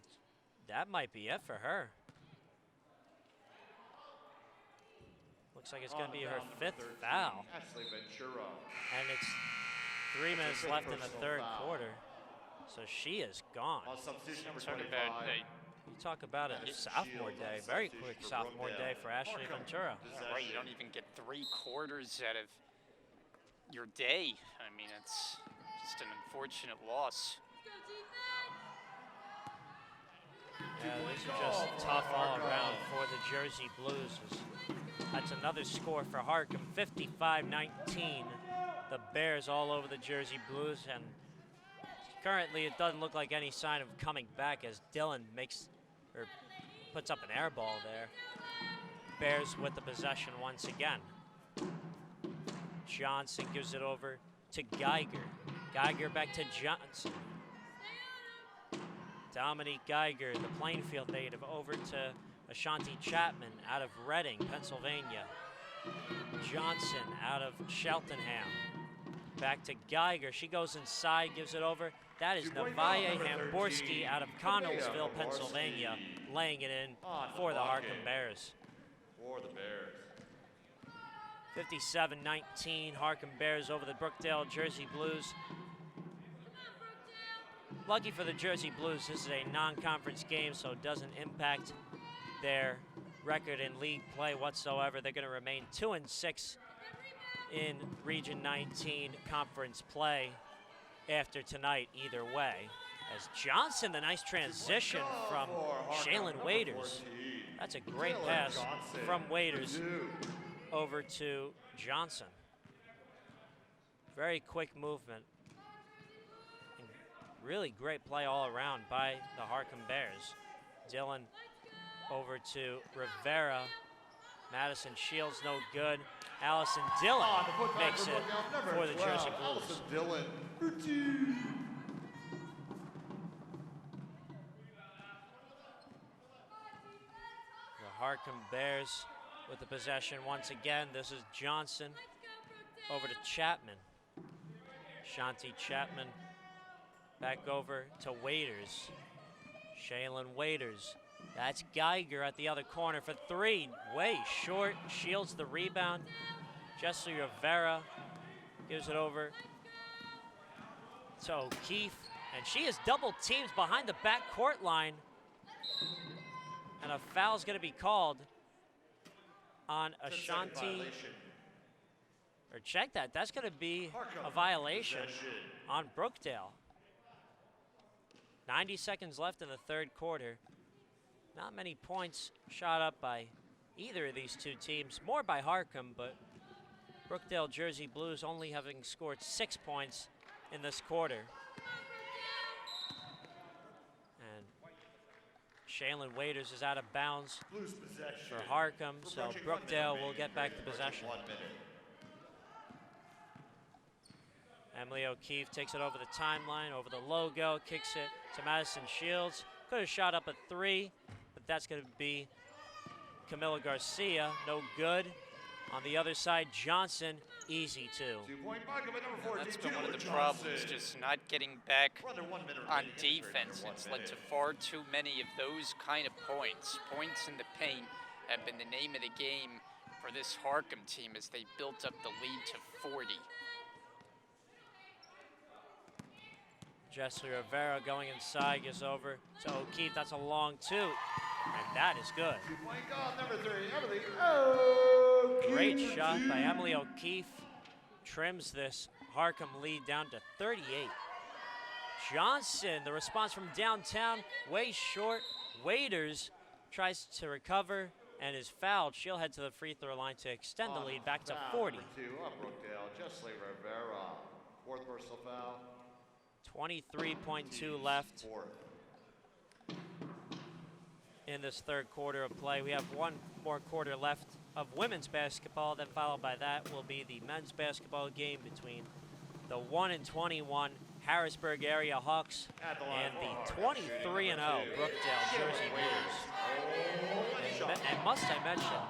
that might be it for her. Looks like it's going to be her 5th foul. Ashley Ventura. And it's 3 minutes left in the third quarter. So she is gone. On substitution number Talk 25. about You talk about a sophomore day. Very quick sophomore day for Ashley Ventura. right, you don't even get 3 quarters out of your day. I mean, it's just an unfortunate loss. Yeah, this is just tough all around for the Jersey Blues. That's another score for Harcum, 55-19. The Bears all over the Jersey Blues, and currently it doesn't look like any sign of coming back as Dylan puts up an air ball there. Bears with the possession once again. Johnson gives it over to Geiger. Geiger back to Johnson. Dominique Geiger, the Plainfield native, over to Ashanti Chapman out of Reading, Pennsylvania. Johnson out of Cheltenham. Back to Geiger. She goes inside, gives it over. That is Navaye Hamborski out of Connellsville, Pennsylvania, laying it in for the Harcum Bears. For the Bears. 57-19, Harcum Bears over the Brookdale Jersey Blues. Lucky for the Jersey Blues, this is a non-conference game, so it doesn't impact their record in league play whatsoever. They're going to remain 2-6 in Region 19 conference play after tonight either way. As Johnson, the nice transition from Shaylin Waiters. That's a great pass from Waiters over to Johnson. Very quick movement. And really great play all around by the Harcum Bears. Dylan over to Rivera. Madison Shields no good. Allison Dillon makes it for the Jersey Blues. Allison Dillon for two. The Harcum Bears with the possession once again. This is Johnson over to Chapman. Shanti Chapman back over to Waiters. Shaylin Waiters. That's Geiger at the other corner for three. Way short. Shields the rebound. Jessie Rivera gives it over to O'Keefe. And she is double teamed behind the backcourt line. And a foul's going to be called on Ashanti. Or check that. That's going to be a violation on Brookdale. 90 seconds left in the third quarter. Not many points shot up by either of these two teams. More by Harcum, but Brookdale Jersey Blues only having scored 6 points in this quarter. And Shaylin Waiters is out of bounds for Harcum, so Brookdale will get back the possession. Emily O'Keefe takes it over the timeline, over the logo, kicks it to Madison Shields. Could have shot up a three, but that's going to be Camila Garcia, no good. On the other side, Johnson, easy two. That's been one of the problems, just not getting back on defense. It's led to far too many of those kind of points. Points in the paint have been the name of the game for this Harcum team as they built up the lead to 40. Jessie Rivera going inside, gets over to O'Keefe. That's a long two, and that is good. Great shot by Emily O'Keefe. Trims this Harcum lead down to 38. Johnson, the response from downtown, way short. Waiters tries to recover and is fouled. She'll head to the free throw line to extend the lead back to 40. Jessie Rivera, fourth personal foul. 23.2 left in this third quarter of play. We have one more quarter left of women's basketball. Then followed by that will be the men's basketball game between the 1-21 Harrisburg area Hawks and the 23-0 Brookdale Jersey Blues. And must I mention,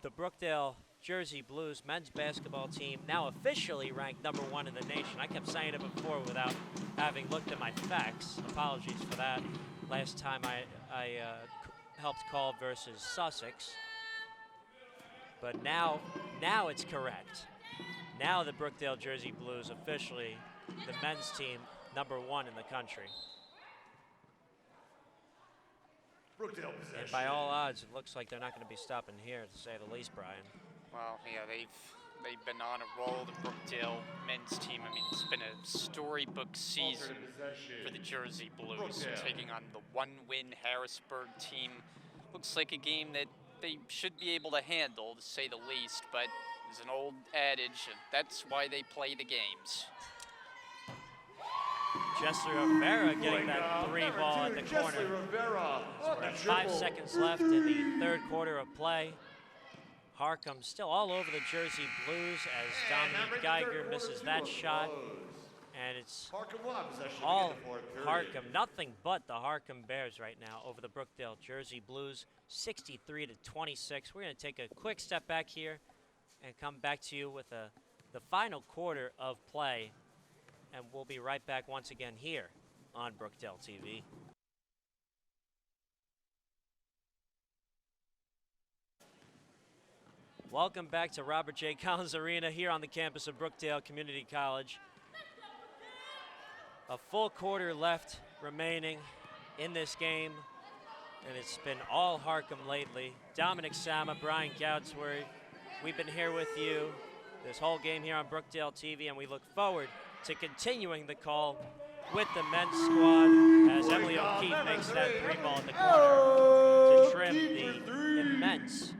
the Brookdale Jersey Blues men's basketball team now officially ranked #1 in the nation. I kept saying it before without having looked at my facts. Apologies for that. Last time I helped call versus Sussex. But now it's correct. Now the Brookdale Jersey Blues officially the men's team #1 in the country. Brookdale possession. And by all odds, it looks like they're not going to be stopping here, to say the least, Brian. Well, yeah, they've They've been on a roll, the Brookdale men's team. I mean, it's been a storybook season for the Jersey Blues, taking on the one-win Harrisburg team. Looks like a game that they should be able to handle, to say the least, but there's an old adage, and that's why they play the games. Jesse Rivera getting that three ball in the corner. So we have 5 seconds left in the third quarter of play. Harcum still all over the Jersey Blues as Dominique Geiger misses that shot. And it's all Harcum, nothing but the Harcum Bears right now over the Brookdale Jersey Blues, 63-26. We're going to take a quick step back here and come back to you with the final quarter of play. And we'll be right back once again here on Brookdale TV. Welcome back to Robert J. Collins Arena here on the campus of Brookdale Community College. A full quarter left remaining in this game, and it's been all Harcum lately. Dominic Sama, Brian Goudsworth, we've been here with you this whole game here on Brookdale TV, and we look forward to continuing the call with the men's squad as Emily O'Keefe makes that three ball in the corner to trim the immense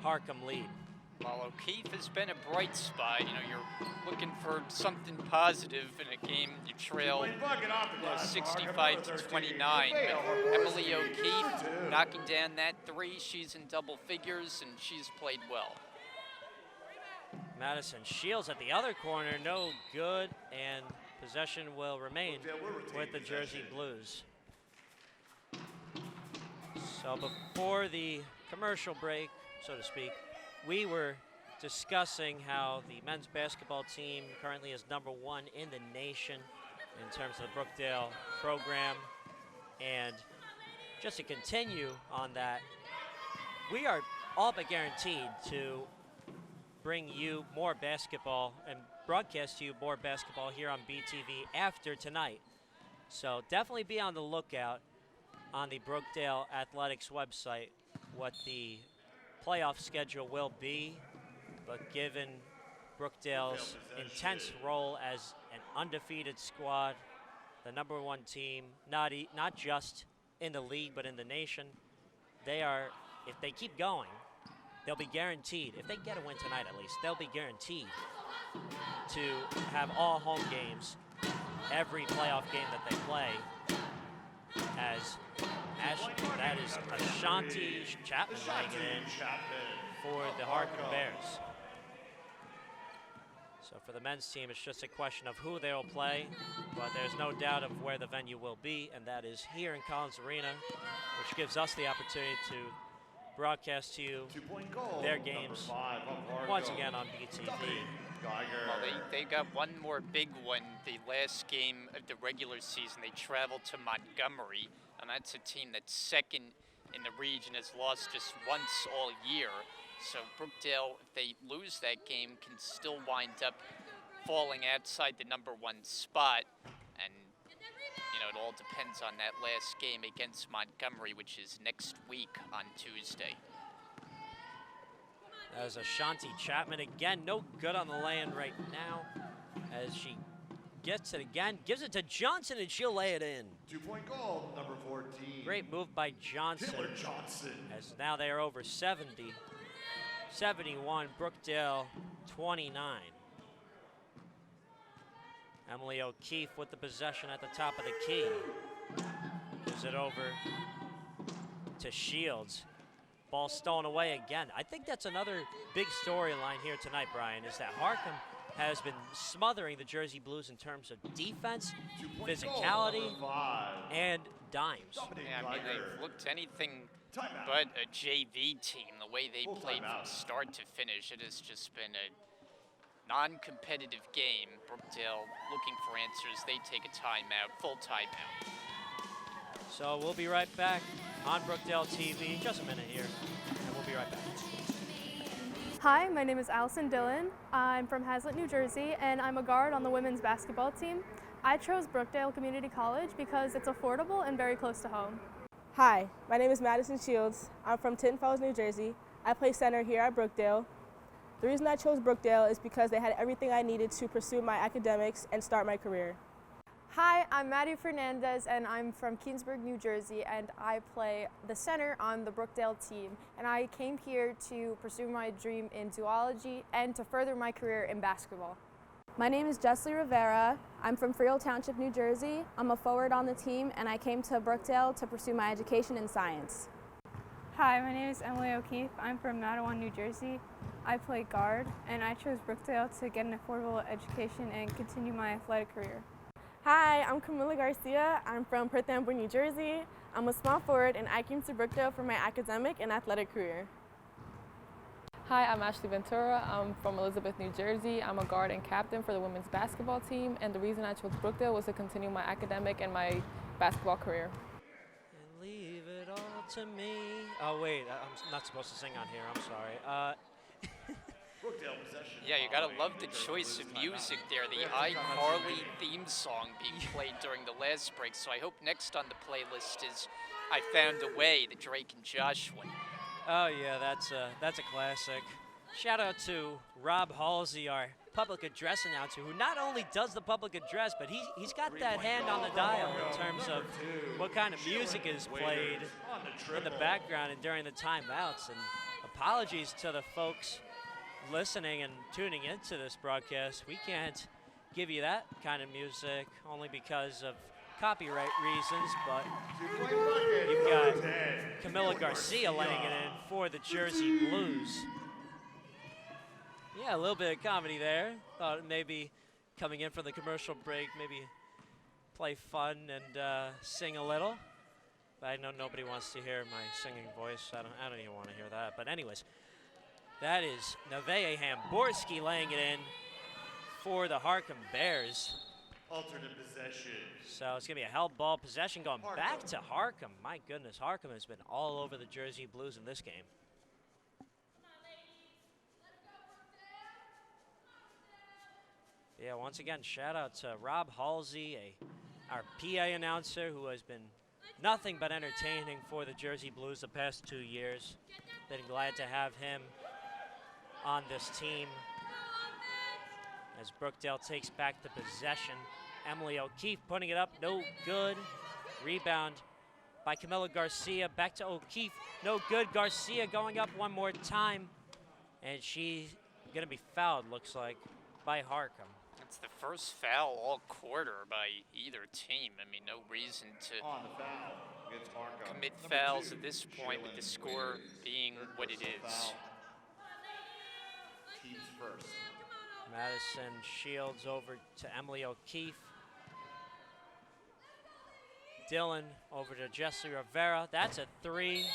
Harcum lead. Well, O'Keefe has been a bright spot. You know, you're looking for something positive in a game you trail 65 to 29. But Emily O'Keefe knocking down that three. She's in double figures, and she's played well. Madison Shields at the other corner, no good, and possession will remain with the Jersey Blues. So before the commercial break, so to speak, we were discussing how the men's basketball team currently is #1 in the nation in terms of the Brookdale program. And just to continue on that, we are all but guaranteed to bring you more basketball and broadcast to you more basketball here on BTV after tonight. So definitely be on the lookout on the Brookdale Athletics website what the playoff schedule will be, but given Brookdale's intense role as an undefeated squad, the #1 team, not just in the league but in the nation, they are, if they keep going, they'll be guaranteed, if they get a win tonight at least, they'll be guaranteed to have all home games every playoff game that they play. As that is Ashanti Chapman laying it in for the Harcum Bears. So for the men's team, it's just a question of who they'll play, but there's no doubt of where the venue will be, and that is here in Collins Arena, which gives us the opportunity to broadcast to you their games once again on BTV. Well, they got one more big one. The last game of the regular season, they traveled to Montgomery, and that's a team that's second in the region, has lost just once all year. So Brookdale, if they lose that game, can still wind up falling outside the #1 spot. And, you know, it all depends on that last game against Montgomery, which is next week on Tuesday. As Ashanti Chapman again, no good on the lay-in right now as she gets it again, gives it to Johnson, and she'll lay it in. 2-point goal, #14. Great move by Johnson. Taylor Johnson. As now they are over 70. 71, Brookdale 29. Emily O'Keefe with the possession at the top of the key. Gives it over to Shields. Ball stolen away again. I think that's another big storyline here tonight, Brian, is that Harcum has been smothering the Jersey Blues in terms of defense, physicality, and dimes. Yeah, I mean, they've looked anything but a JV team, the way they played from start to finish. It has just been a non-competitive game. Brookdale looking for answers. They take a timeout, full timeout. So we'll be right back on Brookdale TV, just a minute here, and we'll be right back. Hi, my name is Allison Dillon. I'm from Hazlet, New Jersey, and I'm a guard on the women's basketball team. I chose Brookdale Community College because it's affordable and very close to home. Hi, my name is Madison Shields. I'm from Tinton Falls, New Jersey. I play center here at Brookdale. The reason I chose Brookdale is because they had everything I needed to pursue my academics and start my career. Hi, I'm Maddie Fernandez, and I'm from Keensburg, New Jersey, and I play the center on the Brookdale team. And I came here to pursue my dream in zoology and to further my career in basketball. My name is Jessie Rivera. I'm from Freehold Township, New Jersey. I'm a forward on the team, and I came to Brookdale to pursue my education in science. Hi, my name is Emily O'Keefe. I'm from Matawan, New Jersey. I play guard, and I chose Brookdale to get an affordable education and continue my athletic career. Hi, I'm Camila Garcia. I'm from Perth Amboy, New Jersey. I'm a small forward and I came to Brookdale for my academic and athletic career. Hi, I'm Ashley Ventura. I'm from Elizabeth, New Jersey. I'm a guard and captain for the women's basketball team, and the reason I chose Brookdale was to continue my academic and my basketball career. And leave it all to me. Oh wait, I'm not supposed to sing on here. I'm sorry. Yeah, you gotta love the choice of music there. The iCarly theme song being played during the last break. So I hope next on the playlist is I Found a Way, the Drake and Josh one. Oh yeah, that's a classic. Shout out to Rob Halsey, our public address announcer, who not only does the public address, but he's got that hand on the dial in terms of what kind of music is played in the background and during the timeouts. And apologies to the folks listening and tuning into this broadcast. We can't give you that kind of music only because of copyright reasons, but you've got Camila Garcia laying it in for the Jersey Blues. Yeah, a little bit of comedy there. Thought maybe coming in from the commercial break, maybe play fun and sing a little. But I know nobody wants to hear my singing voice. I don't even want to hear that. But anyways, that is Nevaeh Hamborski laying it in for the Harcum Bears. Alternate possession. So it's going to be a held ball possession going back to Harcum. My goodness, Harcum has been all over the Jersey Blues in this game. Yeah, once again, shout out to Rob Halsey, our PA announcer, who has been nothing but entertaining for the Jersey Blues the past 2 years. Been glad to have him on this team as Brookdale takes back the possession. Emily O'Keefe putting it up, no good. Rebound by Camila Garcia, back to O'Keefe, no good. Garcia going up one more time, and she's gonna be fouled, looks like, by Harcum. It's the first foul all quarter by either team. I mean, no reason to On the foul against Harcum. commit Number fouls 2, at this point with the score Shaylin being Waiters. what it Third is. foul. Teams first. Madison Shields over to Emily O'Keefe. Dylan over to Jessie Rivera. That's a 3.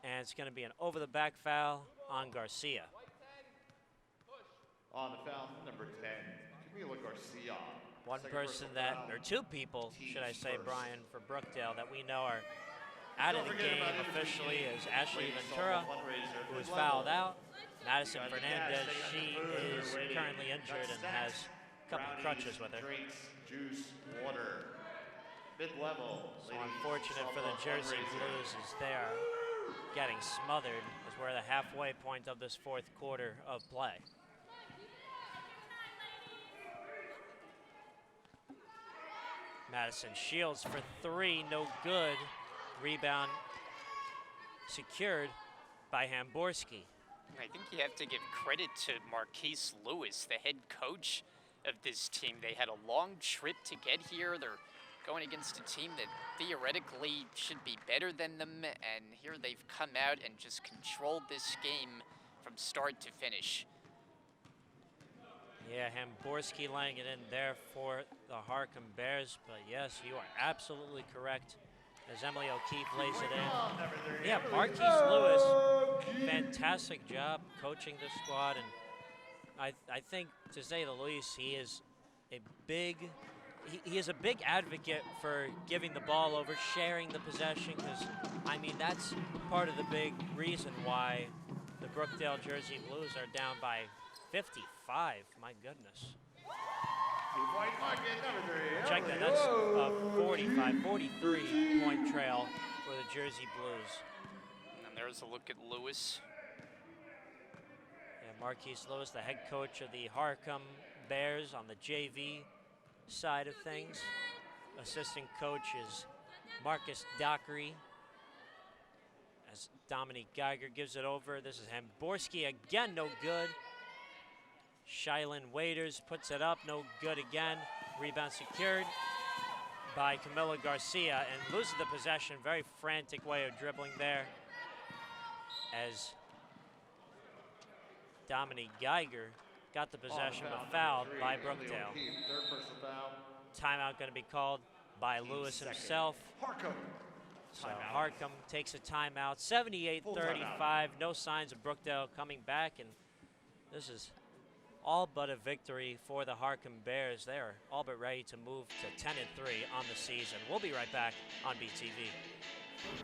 And it's going to be an over-the-back foul on Garcia. On the foul, number 10, Camila Garcia. One Second person personal that, foul. or two people, should I say, Teams Brian, for Brookdale that we know are out of Don't the forget game about it. officially is Ashley Ladies Ventura, softball fundraiser. who was Good level. fouled out. Madison Got the Fernandez, gas, they got she the food, is they're ready. currently Got injured and snacks, has a couple brownies, crutches with her. Drinks, juice, water. Mid-level. So unfortunate for the Jersey Blues as they are getting smothered as we're at the halfway point of this fourth quarter of play. Madison Shields for 3, no good. Rebound secured by Hamborski. I think you have to give credit to Marquise Lewis, the head coach of this team. They had a long trip to get here. They're going against a team that theoretically should be better than them, and here they've come out and just controlled this game from start to finish. Yeah, Hamborski laying it in there for the Harcum Bears, but yes, you are absolutely correct as Emily O'Keefe lays it in. Yeah, Marquise Lewis, fantastic job coaching this squad, and I think, to say the least, he is a big advocate for giving the ball over, sharing the possession, because, I mean, that's part of the big reason why the Brookdale Jersey Blues are down by 55. My goodness. Check that, that's a 43-point trail for the Jersey Blues. And there's a look at Lewis. And Marquise Lewis, the head coach of the Harcum Bears on the JV side of things. Assistant coach is Marcus Dockery. As Dominique Geiger gives it over, this is Hamborski again, no good. Shylin Waiters puts it up, no good again. Rebound secured by Camila Garcia and loses the possession. Very frantic way of dribbling there as Dominique Geiger got the possession but fouled by Brookdale. Timeout going to be called by Lewis himself. So Harcum takes a timeout. 78-35, no signs of Brookdale coming back, and this is all but a victory for the Harcum Bears. They're all but ready to move to 10-3 on the season. We'll be right back on BTV.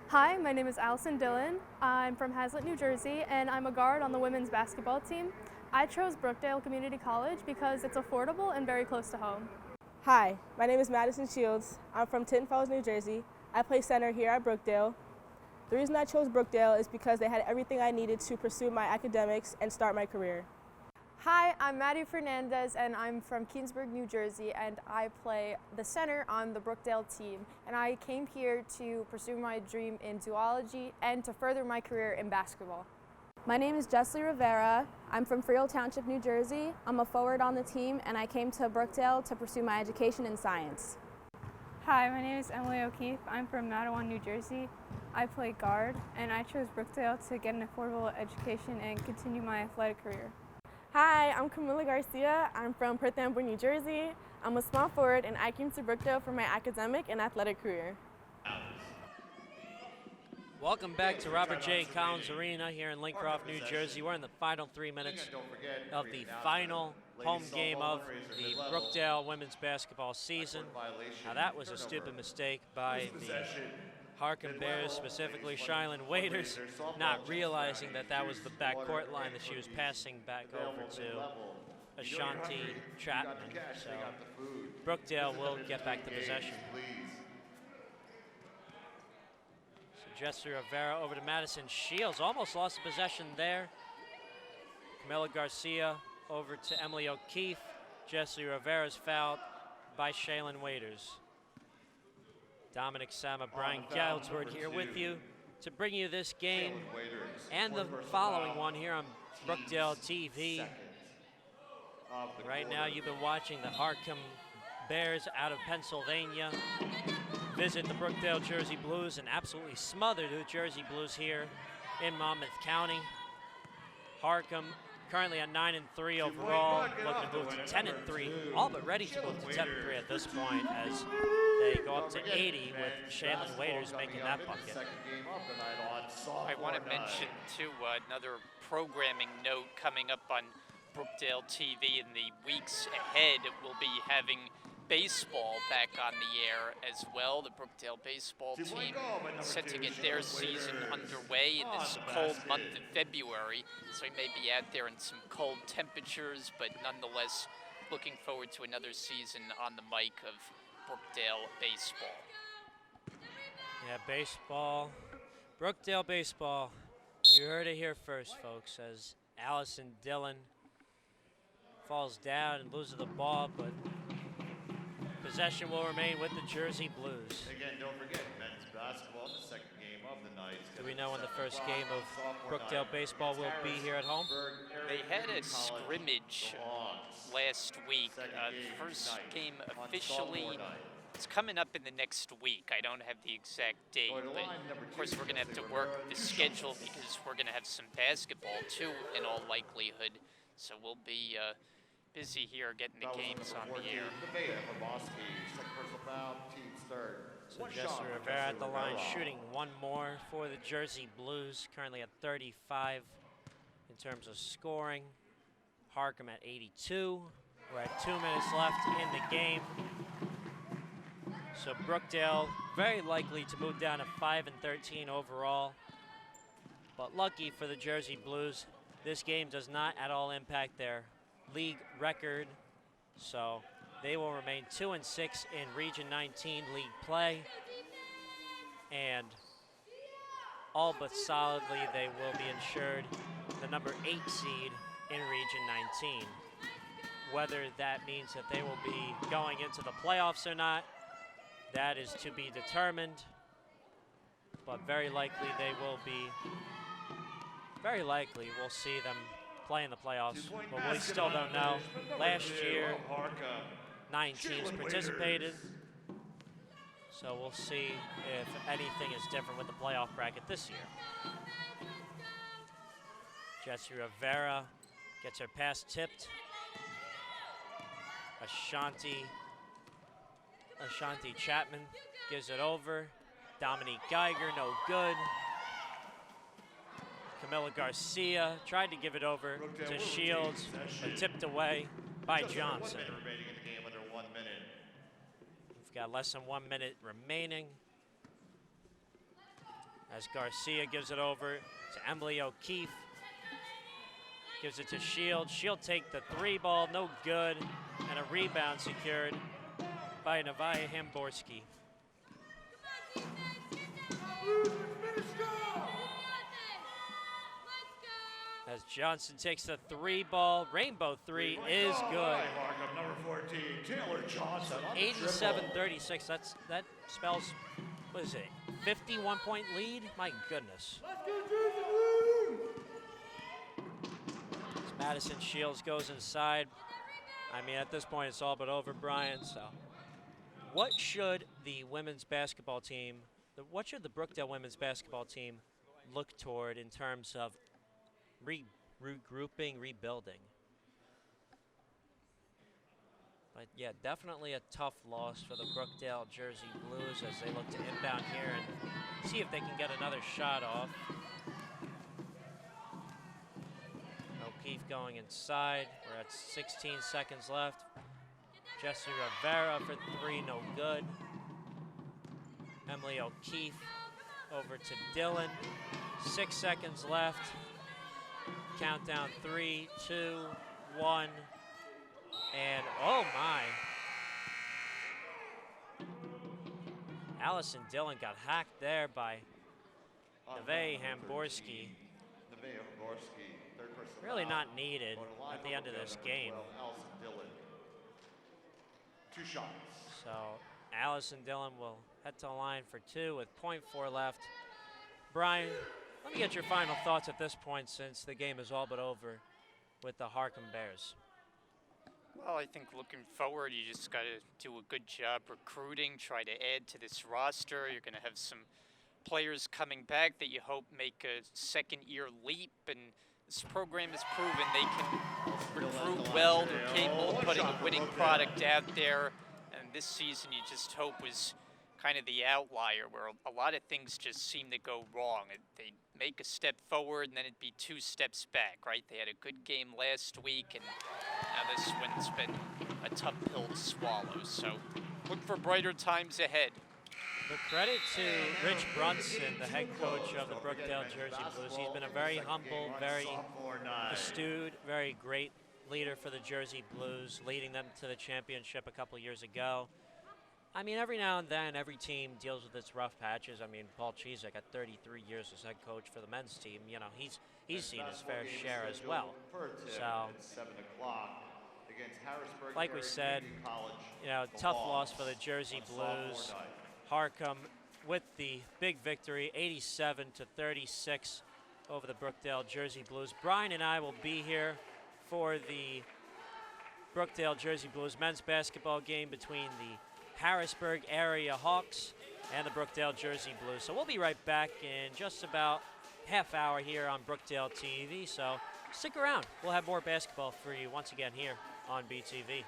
Hi, my name is Allison Dillon. I'm from Hazlet, New Jersey, and I'm a guard on the women's basketball team. I chose Brookdale Community College because it's affordable and very close to home. Hi, my name is Madison Shields. I'm from Tinton Falls, New Jersey. I play center here at Brookdale. The reason I chose Brookdale is because they had everything I needed to pursue my academics and start my career. Hi, I'm Maddie Fernandez, and I'm from Keensburg, New Jersey, and I play the center on the Brookdale team. And I came here to pursue my dream in zoology and to further my career in basketball. My name is Jessie Rivera. I'm from Freehold Township, New Jersey. I'm a forward on the team, and I came to Brookdale to pursue my education in science. Hi, my name is Emily O'Keefe. I'm from Matawan, New Jersey. I play guard, and I chose Brookdale to get an affordable education and continue my athletic career. Hi, I'm Camila Garcia. I'm from Perth Amboy, New Jersey. I'm a small forward, and I came to Brookdale for my academic and athletic career. Welcome back to Robert J. Collins Arena here in Lincroft, New Jersey. We're in the final 3 minutes of the final home game of the Brookdale women's basketball season. Now that was a stupid mistake by the Harcum Bears, specifically Shylin Waiters, not realizing that that was the backcourt line that she was passing back over to Ashanti Chapman. So Brookdale will get back the possession. Jessie Rivera over to Madison Shields. Almost lost the possession there. Camila Garcia over to Emily O'Keefe. Jessie Rivera's fouled by Shylin Waiters. Dominic Sama, Brian Goudsward here with you to bring you this game and the following one here on Brookdale TV. Right now you've been watching the Harcum Bears out of Pennsylvania visit the Brookdale Jersey Blues and absolutely smother the Jersey Blues here in Monmouth County. Harcum currently at 9-3 overall, looking to move to 10-3, all but ready to move to 10-3 at this point as they go up to 80 with Shylin Waiters making that bucket. I want to mention too another programming note coming up on Brookdale TV in the weeks ahead. We'll be having baseball back on the air as well. The Brookdale baseball team set to get their season underway in this cold month of February. So we may be out there in some cold temperatures, but nonetheless looking forward to another season on the mic of Brookdale baseball. Yeah, baseball. Brookdale baseball. You heard it here first, folks, as Allison Dillon falls down and loses the ball, but possession will remain with the Jersey Blues. Again, don't forget, men's basketball, the second game of the night. Do we know when the first game of Brookdale baseball will be here at home? They had a scrimmage last week. The first game officially, it's coming up in the next week. I don't have the exact date, but of course we're going to have to work the schedule because we're going to have some basketball too in all likelihood. So we'll be busy here getting the games on the air. So Jessie Rivera at the line shooting one more for the Jersey Blues, currently at 35 in terms of scoring. Harcum at 82. We're at 2 minutes left in the game. So Brookdale very likely to move down to 5-13 overall. But lucky for the Jersey Blues, this game does not at all impact their league record, so they will remain 2-6 in Region 19 league play, and all but solidly they will be ensured the number 8 seed in Region 19. Whether that means that they will be going into the playoffs or not, that is to be determined. But very likely they will be, very likely we'll see them play in the playoffs. But we still don't know. Last year, 9 teams participated. So we'll see if anything is different with the playoff bracket this year. Jessie Rivera gets her pass tipped. Ashanti Chapman gives it over. Dominique Geiger, no good. Camila Garcia tried to give it over to Shields, but tipped away by Johnson. We've got less than 1 minute remaining as Garcia gives it over to Emily O'Keefe. Gives it to Shields. She'll take the 3 ball, no good, and a rebound secured by Nevaeh Hamborski. As Johnson takes the 3 ball, rainbow 3 is good. Number 14, Taylor Johnson. 87-36. That spells, what is it? 51-point lead. My goodness. As Madison Shields goes inside. I mean, at this point, it's all but over, Brian. So, what should the women's basketball team? What should the Brookdale women's basketball team look toward in terms of regrouping, rebuilding? But yeah, definitely a tough loss for the Brookdale Jersey Blues as they look to inbound here and see if they can get another shot off. O'Keefe going inside. We're at 16 seconds left. Jessie Rivera for 3, no good. Emily O'Keefe over to Dillon. 6 seconds left. Countdown 3, 2, 1. And oh my. Allison Dillon got hacked there by Nevaeh Hamborski. Really not needed at the end of this game. Allison Dillon. 2 shots. So Allison Dillon will head to the line for 2 with .4 left. Brian, let me get your final thoughts at this point since the game is all but over with the Harcum Bears. Well, I think looking forward, you just got to do a good job recruiting, try to add to this roster. You're going to have some players coming back that you hope make a second-year leap, and this program has proven they can recruit well. They're capable of putting a winning product out there, and this season you just hope was kind of the outlier where a lot of things just seem to go wrong. They make a step forward and then it'd be 2 steps back, right? They had a good game last week and now this one's been a tough pill to swallow. So look for brighter times ahead. The credit to Rich Brunson, the head coach of the Brookdale Jersey Blues. He's been a very humble, very astute, very great leader for the Jersey Blues, leading them to the championship a couple years ago. I mean, every now and then, every team deals with its rough patches. I mean, Paul Chizek got 33 years as head coach for the men's team. You know, he's seen his fair share as well. So, like we said, you know, tough loss for the Jersey Blues. Harcum with the big victory, 87-36 over the Brookdale Jersey Blues. Brian and I will be here for the Brookdale Jersey Blues men's basketball game between the Harrisburg area Hawks and the Brookdale Jersey Blues. So we'll be right back in just about half hour here on Brookdale TV. So stick around. We'll have more basketball for you once again here on BTV.